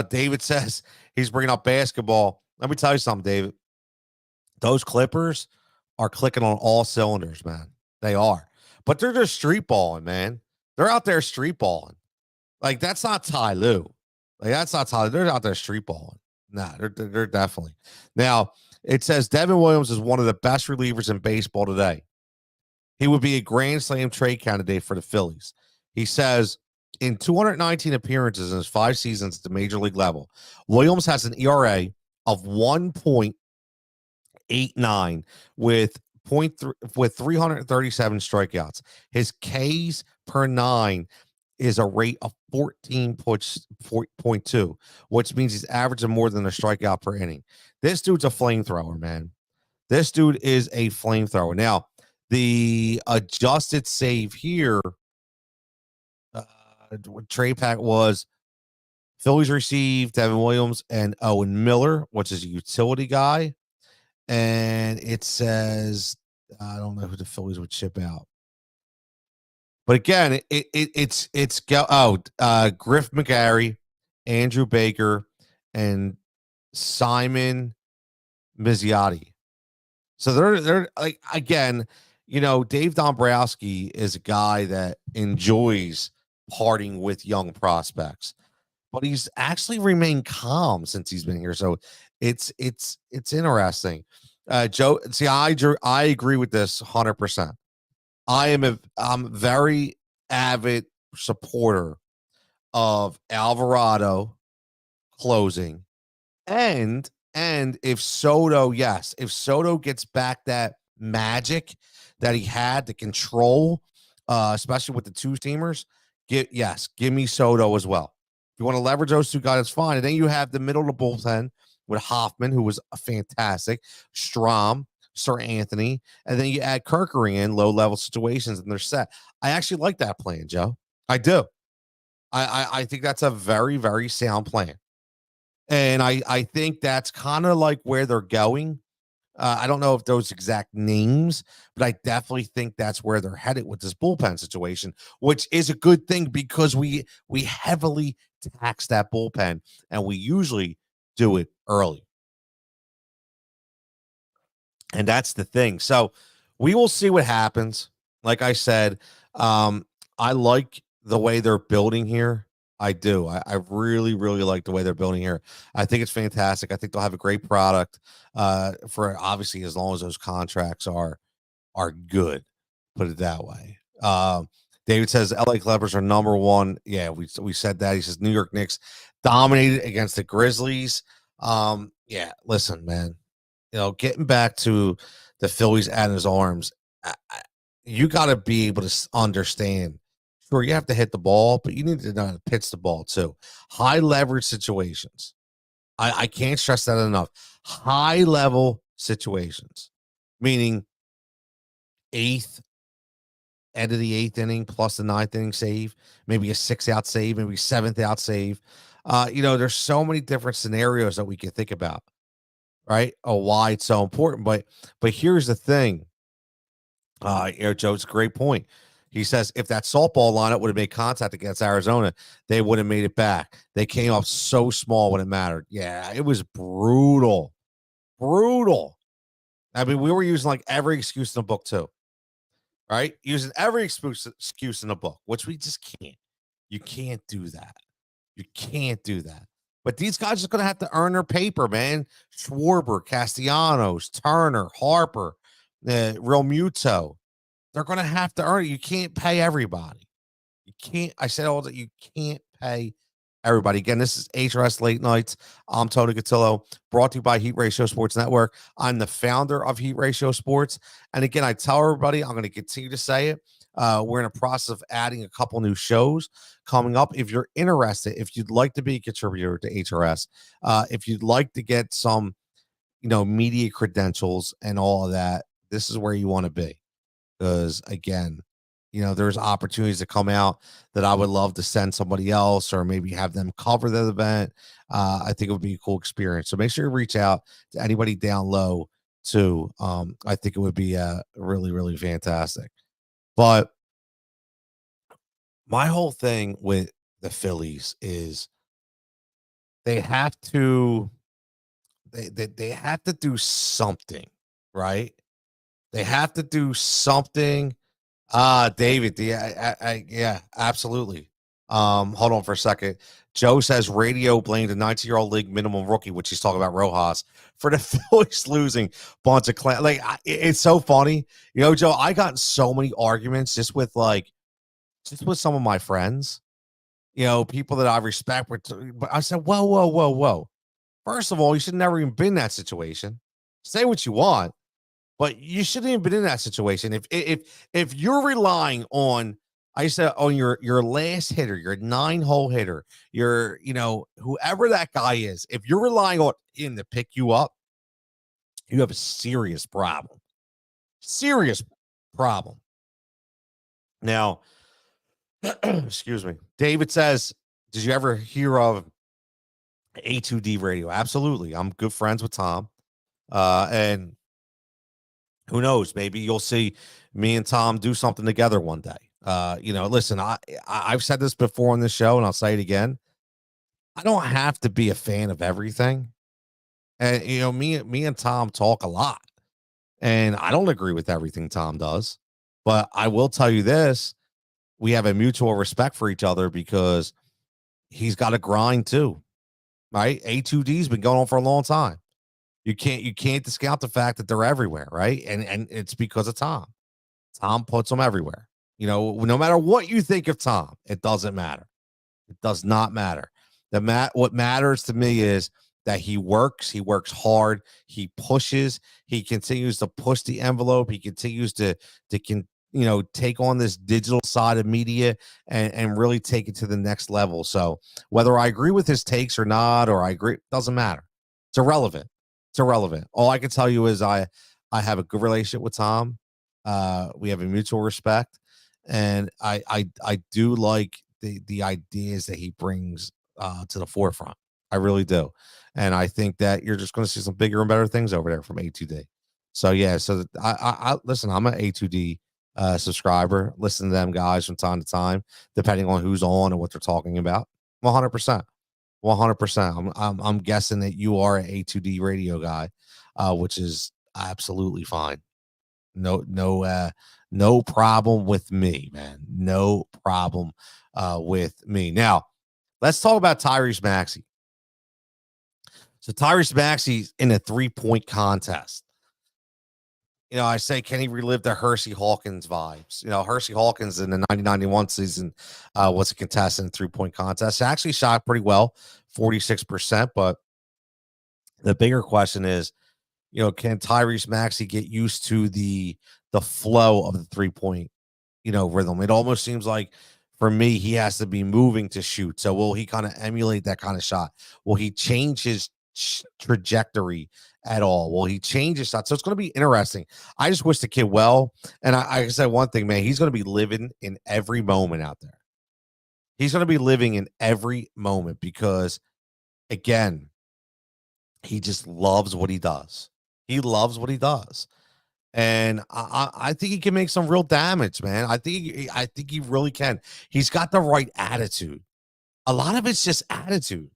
David says he's bringing up basketball. Let me tell you something, David. Those Clippers are clicking on all cylinders, man. They are. But they're just street balling, man. They're out there street balling. Like, that's not Ty Lue. Like, that's not Ty Lue. They're out there street balling. Nah, they're definitely. Now, it says Devin Williams is one of the best relievers in baseball today. He would be a Grand Slam trade candidate for the Phillies. He says in 219 appearances in his 5 seasons at the major league level, Williams has an ERA of 1.89 with 337 strikeouts. His Ks per 9 is a rate of 14.2, which means he's averaging more than a strikeout per inning. This dude's a flamethrower, man. This dude is a flamethrower. Now, the adjusted save here, trade pack was Phillies received Devin Williams and Owen Miller, which is a utility guy. And it says, I don't know who the Phillies would ship out. But again, it's Griff McGarry, Andrew Baker, and Simon Mizziotti. So they're like, again, Dave Dombrowski is a guy that enjoys parting with young prospects, but he's actually remained calm since he's been here. So it's interesting. Joe, see, I agree with this 100%. I'm very avid supporter of Alvarado closing and And if Soto, yes, if Soto gets back that magic that he had to control, especially with the two steamers, give me Soto as well. If you want to leverage those two guys, it's fine. And then you have the middle of the bullpen with Hoffman, who was a fantastic, Strom, Sir Anthony, and then you add Kirkering in low level situations, and they're set. I actually like that plan, Joe. I do. I think that's a very, very sound plan. And I think that's kind of like where they're going. I don't know if those exact names, but I definitely think that's where they're headed with this bullpen situation, which is a good thing because we heavily tax that bullpen, and we usually do it early. And that's the thing. So we will see what happens. Like I said, I like the way they're building here. I do. I really, really like the way they're building here. I think it's fantastic. I think they'll have a great product for obviously as long as those contracts are good. Put it that way. David says LA Clippers are number one. Yeah, we said that. He says New York Knicks dominated against the Grizzlies. Yeah, listen, man. Getting back to the Phillies at his arms, you got to be able to understand. Sure, you have to hit the ball, but you need to know how to pitch the ball too. High leverage situations. I can't stress that enough. High level situations, meaning end of the eighth inning plus the ninth inning save, maybe a 6-out save, maybe 7th-out save. There's so many different scenarios that we can think about, right? Oh, why it's so important. But here's the thing. Joe, it's a great point. He says if that softball lineup would have made contact against Arizona, they would have made it back. They came up so small when it mattered. Yeah, it was brutal. Brutal. I mean, we were using like every excuse in the book, too. Right? Using every excuse in the book, which we just can't. You can't do that. You can't do that. But these guys are going to have to earn their paper, man. Schwarber, Castellanos, Turner, Harper, Real Muto. They're going to have to earn it. You can't pay everybody. You can't. I said all that. You can't pay everybody. Again, this is HRS Late Nights. I'm Tony Cutillo, brought to you by Heat Ratio Sports Network. I'm the founder of Heat Ratio Sports. And again, I tell everybody, I'm going to continue to say it. We're in a process of adding a couple new shows coming up. If you're interested, if you'd like to be a contributor to HRS, if you'd like to get some, media credentials and all of that, this is where you want to be. Because again, there's opportunities to come out that I would love to send somebody else or maybe have them cover the event. I think it would be a cool experience. So make sure you reach out to anybody down low too. I think it would be really, really fantastic. But my whole thing with the Phillies is they have to they have to do something, right? They have to do something. David, yeah, absolutely. Hold on for a second. Joe says radio blamed a 19-year-old league minimum rookie, which he's talking about Rojas, for the Phillies losing bunch of it's so funny. Joe, I got in so many arguments just with some of my friends, people that I respect. But I said, whoa, whoa, whoa, whoa. First of all, you should never even been in that situation. Say what you want. But you shouldn't even been in that situation. If you're relying on, I said, on your last hitter, your 9-hole hitter, your whoever that guy is, if you're relying on him to pick you up, you have a serious problem. Serious problem. Now, excuse me. David says, did you ever hear of A2D radio? Absolutely. I'm good friends with Tom. And who knows? Maybe you'll see me and Tom do something together one day. Listen, I've said this before on this show, and I'll say it again. I don't have to be a fan of everything. And me and Tom talk a lot, and I don't agree with everything Tom does. But I will tell you this: we have a mutual respect for each other because he's got a grind too, right? A2D's been going on for a long time. You can't discount the fact that they're everywhere, right? And it's because of Tom. Tom puts them everywhere. No matter what you think of Tom, it doesn't matter. It does not matter. What matters to me is that he works hard, he pushes, he continues to push the envelope, he continues to take on this digital side of media and really take it to the next level. So whether I agree with his takes or not, or I agree, doesn't matter. It's irrelevant. It's irrelevant. All I can tell you is I have a good relationship with Tom. We have a mutual respect, and I do like the ideas that he brings to the forefront. I really do, and I think that you're just going to see some bigger and better things over there from A2D. So yeah, so I listen. I'm an A2D subscriber. Listen to them guys from time to time, depending on who's on and what they're talking about. 100%. 100%. I'm guessing that you are an A2D radio guy, which is absolutely fine. No problem with me, man. No problem with me. Now, let's talk about Tyrese Maxey. So Tyrese Maxey's in a 3-point contest. I say, can he relive the Hersey Hawkins vibes? Hersey Hawkins in the 1991 season was a contestant in 3-point contest. He actually shot pretty well, 46%. But the bigger question is, can Tyrese Maxey get used to the flow of the 3-point, rhythm? It almost seems like for me, he has to be moving to shoot. So will he kind of emulate that kind of shot? Will he change his trajectory at all? Will he change his shot? So it's going to be interesting. I just wish the kid well. And I said one thing, man, he's going to be living in every moment out there. He's going to be living in every moment because, again, he just loves what he does. He loves what he does. And I think he can make some real damage, man. I think he really can. He's got the right attitude. A lot of it's just attitude.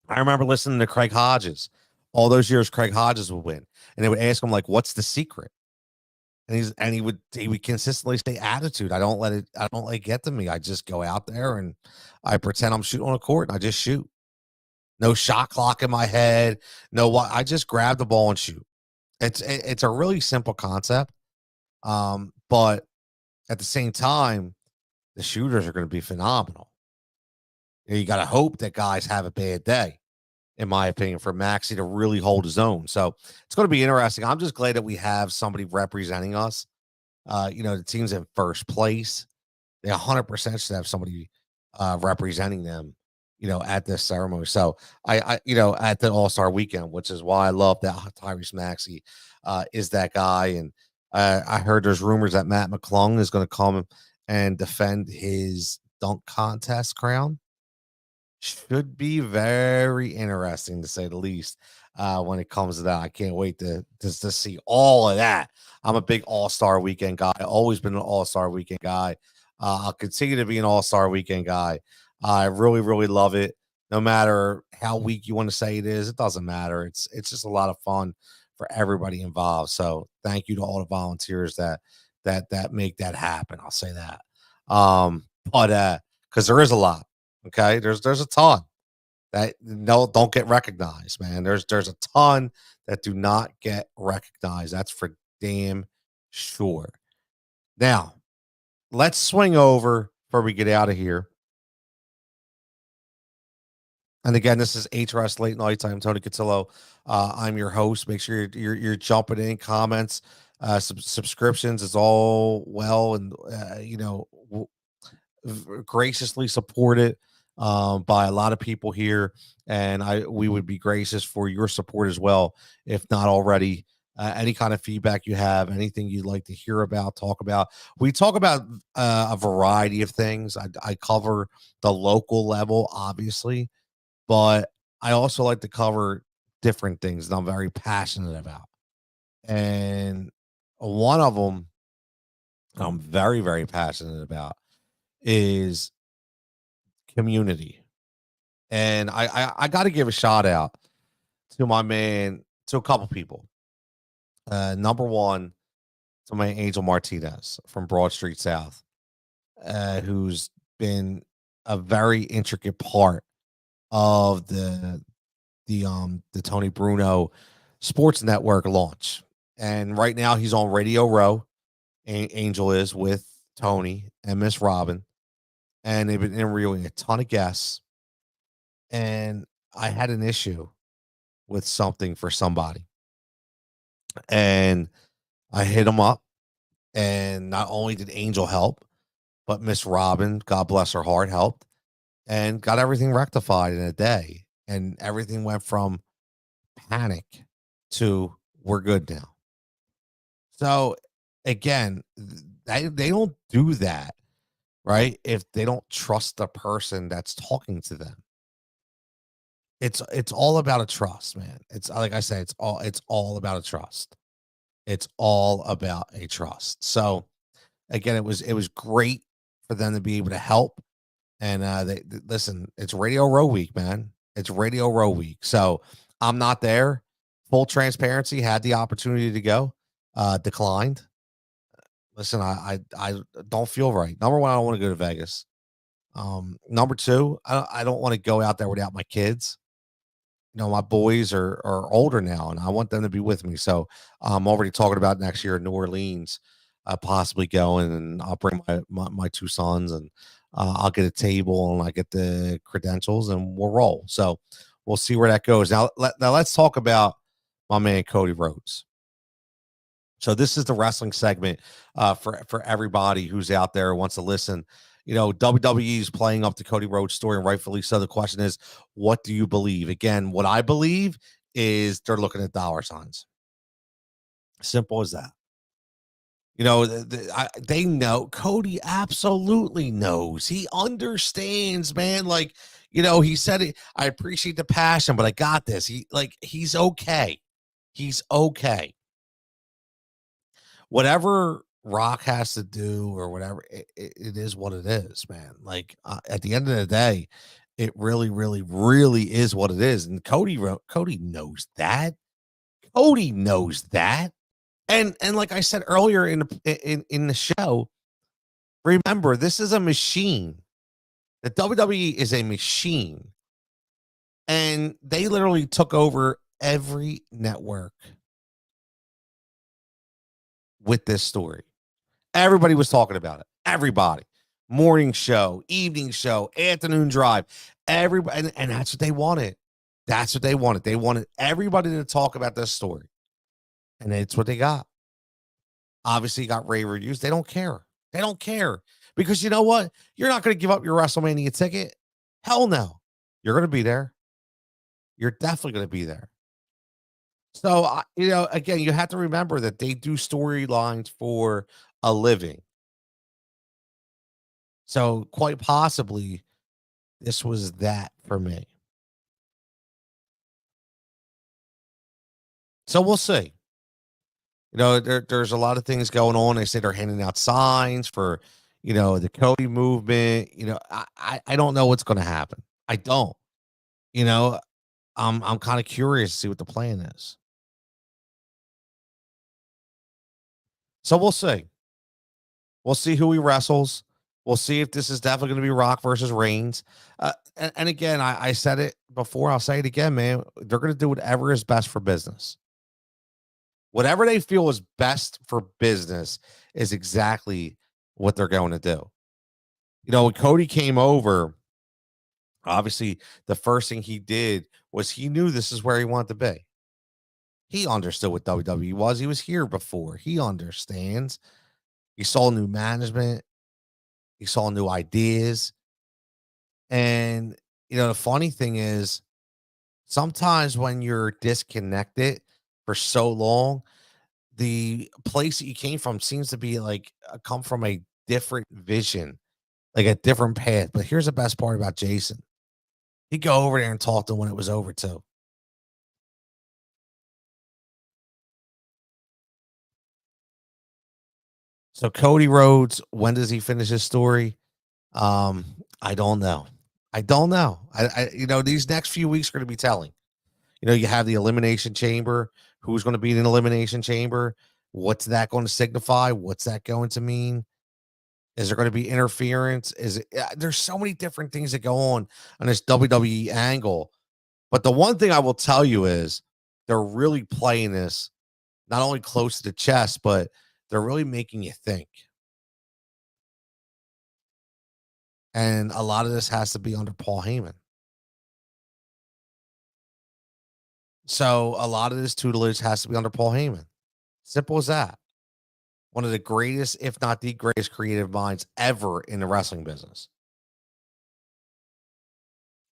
I remember listening to Craig Hodges. All those years Craig Hodges would win. And they would ask him, like, what's the secret? And he would consistently say attitude. I don't let it get to me. I just go out there and I pretend I'm shooting on a court and I just shoot. No shot clock in my head. No what, I just grab the ball and shoot. It's a really simple concept. But at the same time, the shooters are going to be phenomenal. You got to hope that guys have a bad day, in my opinion, for Maxey to really hold his own. So it's going to be interesting. I'm just glad that we have somebody representing us. The team's in first place. They 100% should have somebody representing them, at this ceremony. So I at the All-Star weekend, which is why I love that Tyrese Maxey is that guy. And I heard there's rumors that Matt McClung is going to come and defend his dunk contest crown. Should be very interesting, to say the least, when it comes to that. I can't wait to see all of that. I'm a big All-Star weekend guy. Always been an All-Star weekend guy. I'll continue to be an All-Star weekend guy. I really, really love it. No matter how weak you want to say it is, it doesn't matter. It's just a lot of fun for everybody involved. So thank you to all the volunteers that make that happen. I'll say that. But because there is a lot. Okay, there's a ton that don't get recognized, man. There's a ton that do not get recognized. That's for damn sure. Now, let's swing over before we get out of here. And again, this is HRS Late Nights. I'm Tony Cutillo. I'm your host. Make sure you're jumping in, comments, subscriptions is all well, and graciously supported by a lot of people here, and we would be gracious for your support as well, if not already. Any kind of feedback you have, anything you'd like to hear about, talk about. We talk about a variety of things. I cover the local level, obviously, but I also like to cover different things that I'm very passionate about. And one of them I'm very, very passionate about is community. And I got to give a shout out to my man, to a couple people. Number one, to my Angel Martinez from Broad Street South, who's been a very intricate part of the Tony Bruno Sports Network launch. And right now he's on Radio Row. Angel is with Tony and Miss Robin, and they've been interviewing a ton of guests. and I had an issue with something for somebody, and I hit him up, and not only did Angel help, but Miss Robin, God bless her heart, helped and got everything rectified in a day, and everything went from panic to we're good now. So again, they don't do that, right? If they don't trust the person that's talking to them. It's all about a trust, man. It's like I say, it's all about a trust. It's all about a trust. So again, it was great for them to be able to help. And listen, it's Radio Row Week, man. It's Radio Row Week. So I'm not there. Full transparency, had the opportunity to go, declined. Listen, I don't feel right. Number one, I don't want to go to Vegas. Number two, I don't want to go out there without my kids. My boys are older now, and I want them to be with me. So I'm already talking about next year in New Orleans, possibly going, and I'll bring my two sons, and I'll get a table, and I get the credentials, and we'll roll. So we'll see where that goes. Now let's talk about my man Cody Rhodes. So this is the wrestling segment for everybody who's out there who wants to listen. WWE is playing up the Cody Rhodes story, and rightfully so. The question is, what do you believe? Again, what I believe is they're looking at dollar signs. Simple as that. They know. Cody absolutely knows. He understands, man. Like, he said it. I appreciate the passion, but I got this. He's okay. He's okay. Whatever Rock has to do or whatever, it is what it is, man. Like, at the end of the day, it really, really, really is what it is. And Cody knows that. Cody knows that. And like I said earlier in the show, remember, this is a machine. The WWE is a machine, and they literally took over every network with this story. Everybody was talking about it. Everybody. Morning show, evening show, afternoon drive. Everybody, and that's what they wanted. That's what they wanted. They wanted everybody to talk about this story. And it's what they got. Obviously, got rave reviews. They don't care. They don't care. Because you know what? You're not going to give up your WrestleMania ticket. Hell no. You're going to be there. You're definitely going to be there. So, again, you have to remember that they do storylines for a living. So, quite possibly, this was that for me. So, we'll see. There's a lot of things going on. They say they're handing out signs for, the Cody movement. I don't know what's going to happen. I don't. You know, I'm kind of curious to see what the plan is. So we'll see. We'll see who he wrestles. We'll see if this is definitely going to be Rock versus Reigns. And again, I said it before. I'll say it again, man. They're going to do whatever is best for business. Whatever they feel is best for business is exactly what they're going to do. When Cody came over, obviously the first thing he did was he knew this is where he wanted to be. He understood what WWE was. He was here before. He understands. He saw new management. He saw new ideas. And, the funny thing is sometimes when you're disconnected for so long, the place that you came from seems to be like come from a different vision, like a different path. But here's the best part about Jason. He'd go over there and talk to him when it was over too. So Cody Rhodes, when does he finish his story? I don't know. I don't know. These next few weeks are going to be telling. You have the elimination chamber. Who's going to be in an elimination chamber? What's that going to signify? What's that going to mean? Is there going to be interference? There's so many different things that go on this WWE angle. But the one thing I will tell you is they're really playing this not only close to the chest, but they're really making you think. And a lot of this has to be under Paul Heyman. So a lot of this tutelage has to be under Paul Heyman. Simple as that. One of the greatest, if not the greatest creative minds ever in the wrestling business.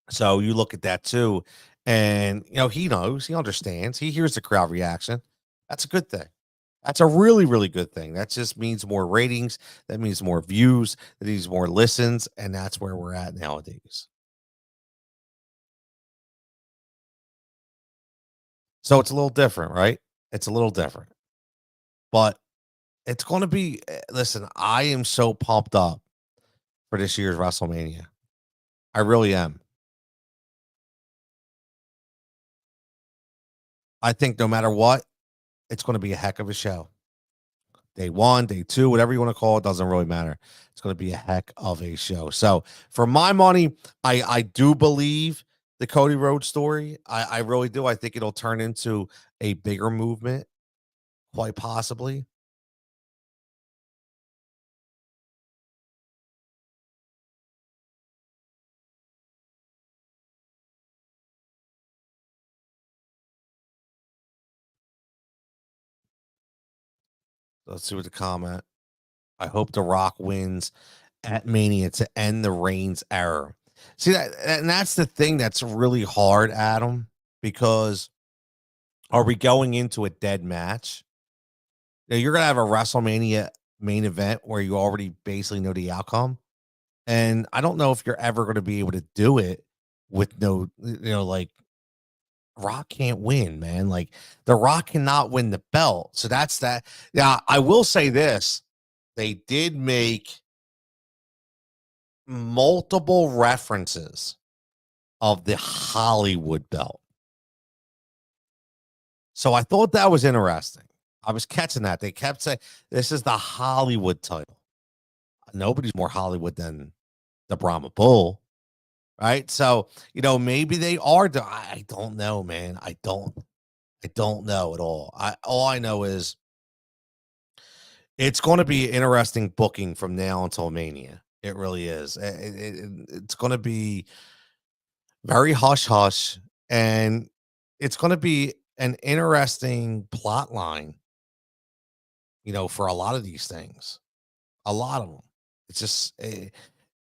So you look at that too, and he knows, he understands, he hears the crowd reaction. That's a good thing. That's a really, really good thing. That just means more ratings. That means more views. That means more listens, and that's where we're at nowadays. So it's a little different, right? It's a little different, but it's going to be. Listen, I am so pumped up for this year's WrestleMania. I really am. I think no matter what, it's going to be a heck of a show. Day one, day two, whatever you want to call it, doesn't really matter. It's going to be a heck of a show. So for my money, I do believe the Cody Rhodes story. I really do. I think it'll turn into a bigger movement, quite possibly. Let's see what the comment. I hope The Rock wins at Mania to end the Reigns era. See that, and that's the thing that's really hard, Adam, because are we going into a dead match? Now, you're gonna have a WrestleMania main event where you already basically know the outcome. And I don't know if you're ever going to be able to do it with no, like Rock can't win, man. Like The Rock cannot win the belt. So that's that. Yeah, I will say this. They did make multiple references of the Hollywood belt. So I thought that was interesting. I was catching that. They kept saying this is the Hollywood title. Nobody's more Hollywood than the Brahma Bull. Right? So, maybe they are I don't know, man. I don't know at all. All I know is it's going to be interesting booking from now until Mania. It really is. It's going to be very hush hush, and it's going to be an interesting plot line, for a lot of these things. A lot of them. It's just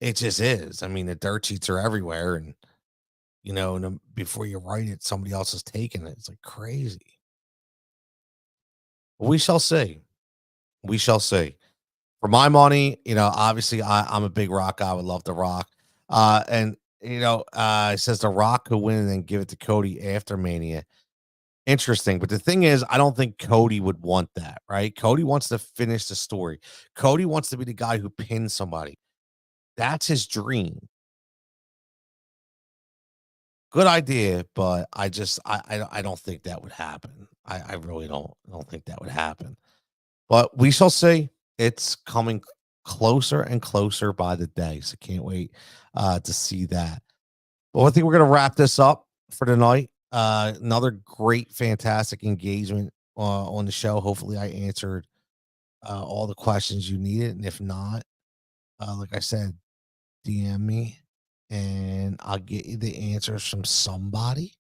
it just is. I mean, the dirt sheets are everywhere, and and before you write it, somebody else is taking it. It's like crazy. We shall see. We shall see. For my money, obviously I'm a big Rock guy. I would love to Rock. And it says the Rock could win and then give it to Cody after Mania. Interesting. But the thing is, I don't think Cody would want that, right? Cody wants to finish the story. Cody wants to be the guy who pins somebody. That's his dream. Good idea, but I don't think that would happen. I really don't think that would happen. But we shall see. It's coming closer and closer by the day. So can't wait to see that. Well, I think we're gonna wrap this up for tonight. Another great, fantastic engagement on the show. Hopefully, I answered all the questions you needed, and if not, like I said, DM me and I'll get you the answers from somebody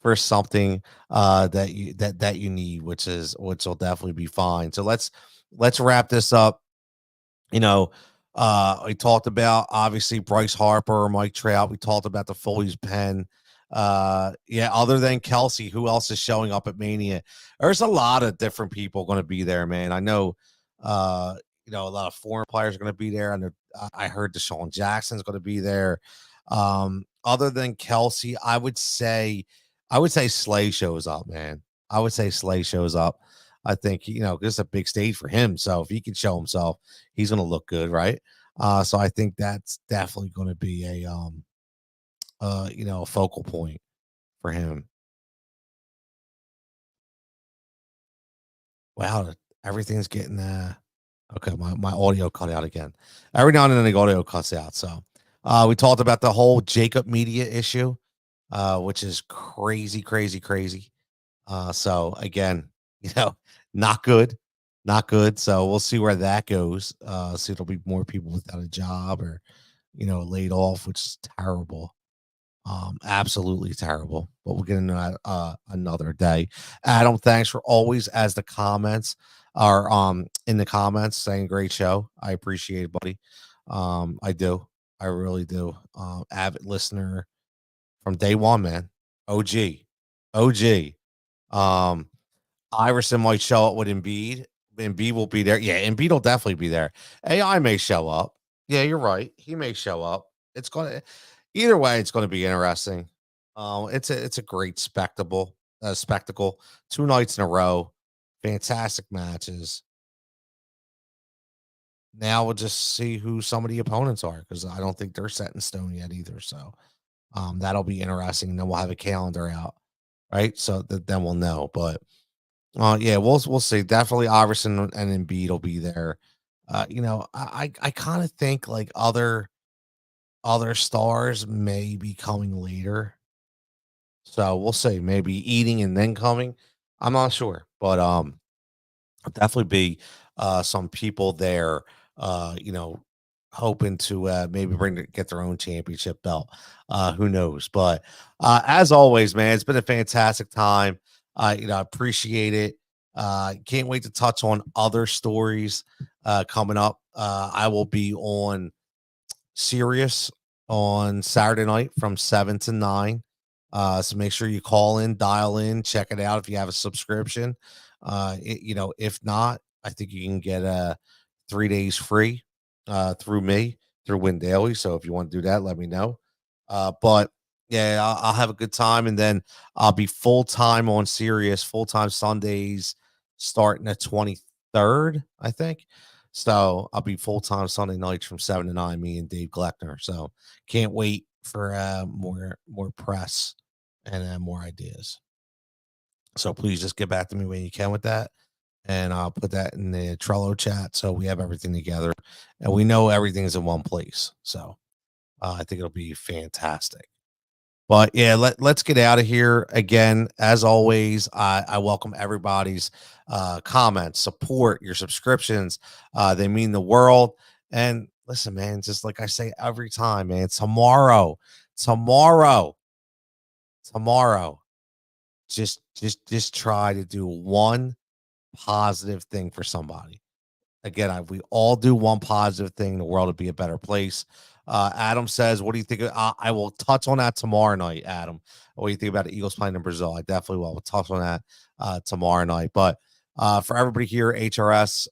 for something that you need, which will definitely be fine. So let's wrap this up. You know, we talked about obviously Bryce Harper or Mike Trout. We talked about the Phillies pen. Yeah, other than Kelsey, who else is showing up at Mania? There's a lot of different people going to be there, man. I know, uh, a lot of foreign players are going to be there. And I heard Deshaun Jackson's going to be there. Other than Kelsey, I would say Slay shows up, man. I would say Slay shows up. I think, this is a big stage for him. So if he can show himself, he's going to look good, right? So I think that's definitely going to be a focal point for him. Wow, everything's getting okay. My audio cut out again. Every now and then the audio cuts out. So we talked about the whole Jacob Media issue, which is crazy, crazy, crazy. So again, you know, not good, not good. So we'll see where that goes. See, there'll be more people without a job or laid off, which is terrible. Absolutely terrible. But we'll get into that another day. Adam, thanks for always as the comments are in the comments saying great show. I appreciate it, buddy. I do. I really do. Avid listener from day one, man. OG. OG. Um, Iverson might show up with Embiid. Embiid will be there. Yeah, Embiid will definitely be there. AI may show up. Yeah, you're right. He may show up. It's gonna either way, it's gonna be interesting. It's a great spectacle. 2 nights in a row, fantastic matches. Now we'll just see who some of the opponents are because I don't think they're set in stone yet either. So that'll be interesting. And then we'll have a calendar out, right? So that then we'll know. But yeah, we'll see. Definitely Iverson and Embiid will be there. I kind of think like other stars may be coming later. So we'll see. Maybe eating and then coming. I'm not sure, but definitely be some people there. Hoping to maybe get their own championship belt. Who knows? But as always, man, it's been a fantastic time. I appreciate it. Can't wait to touch on other stories coming up. I will be on Sirius on Saturday night from 7 to 9. So make sure you call in, dial in, check it out if you have a subscription. If not, I think you can get 3 days free through me through Win Daily. So if you want to do that, let me know. But yeah, I'll have a good time, and then I'll be full time on Sirius, full time Sundays starting the 23rd, I think. So I'll be full time Sunday nights from 7 to 9. Me and Dave Gleckner. So can't wait for more press and more ideas. So please just get back to me when you can with that. And I'll put that in the Trello chat so we have everything together and we know everything's in one place. So I think it'll be fantastic. But yeah, let's get out of here. Again, as always, I welcome everybody's comments, support, your subscriptions. They mean the world. And listen, man, just like I say every time, man, tomorrow, tomorrow, just try to do one positive thing for somebody. Again, if we all do one positive thing, the world would be a better place. Adam says, "What do you think?" I will touch on that tomorrow night, Adam. What do you think about the Eagles playing in Brazil? I definitely will. We'll touch on that tomorrow night. But for everybody here, HRS,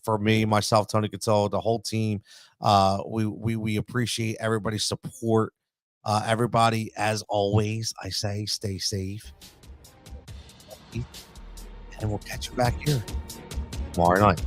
for me, myself, Tony Cutillo, the whole team, we appreciate everybody's support. Everybody, as always, I say, stay safe, and we'll catch you back here tomorrow night.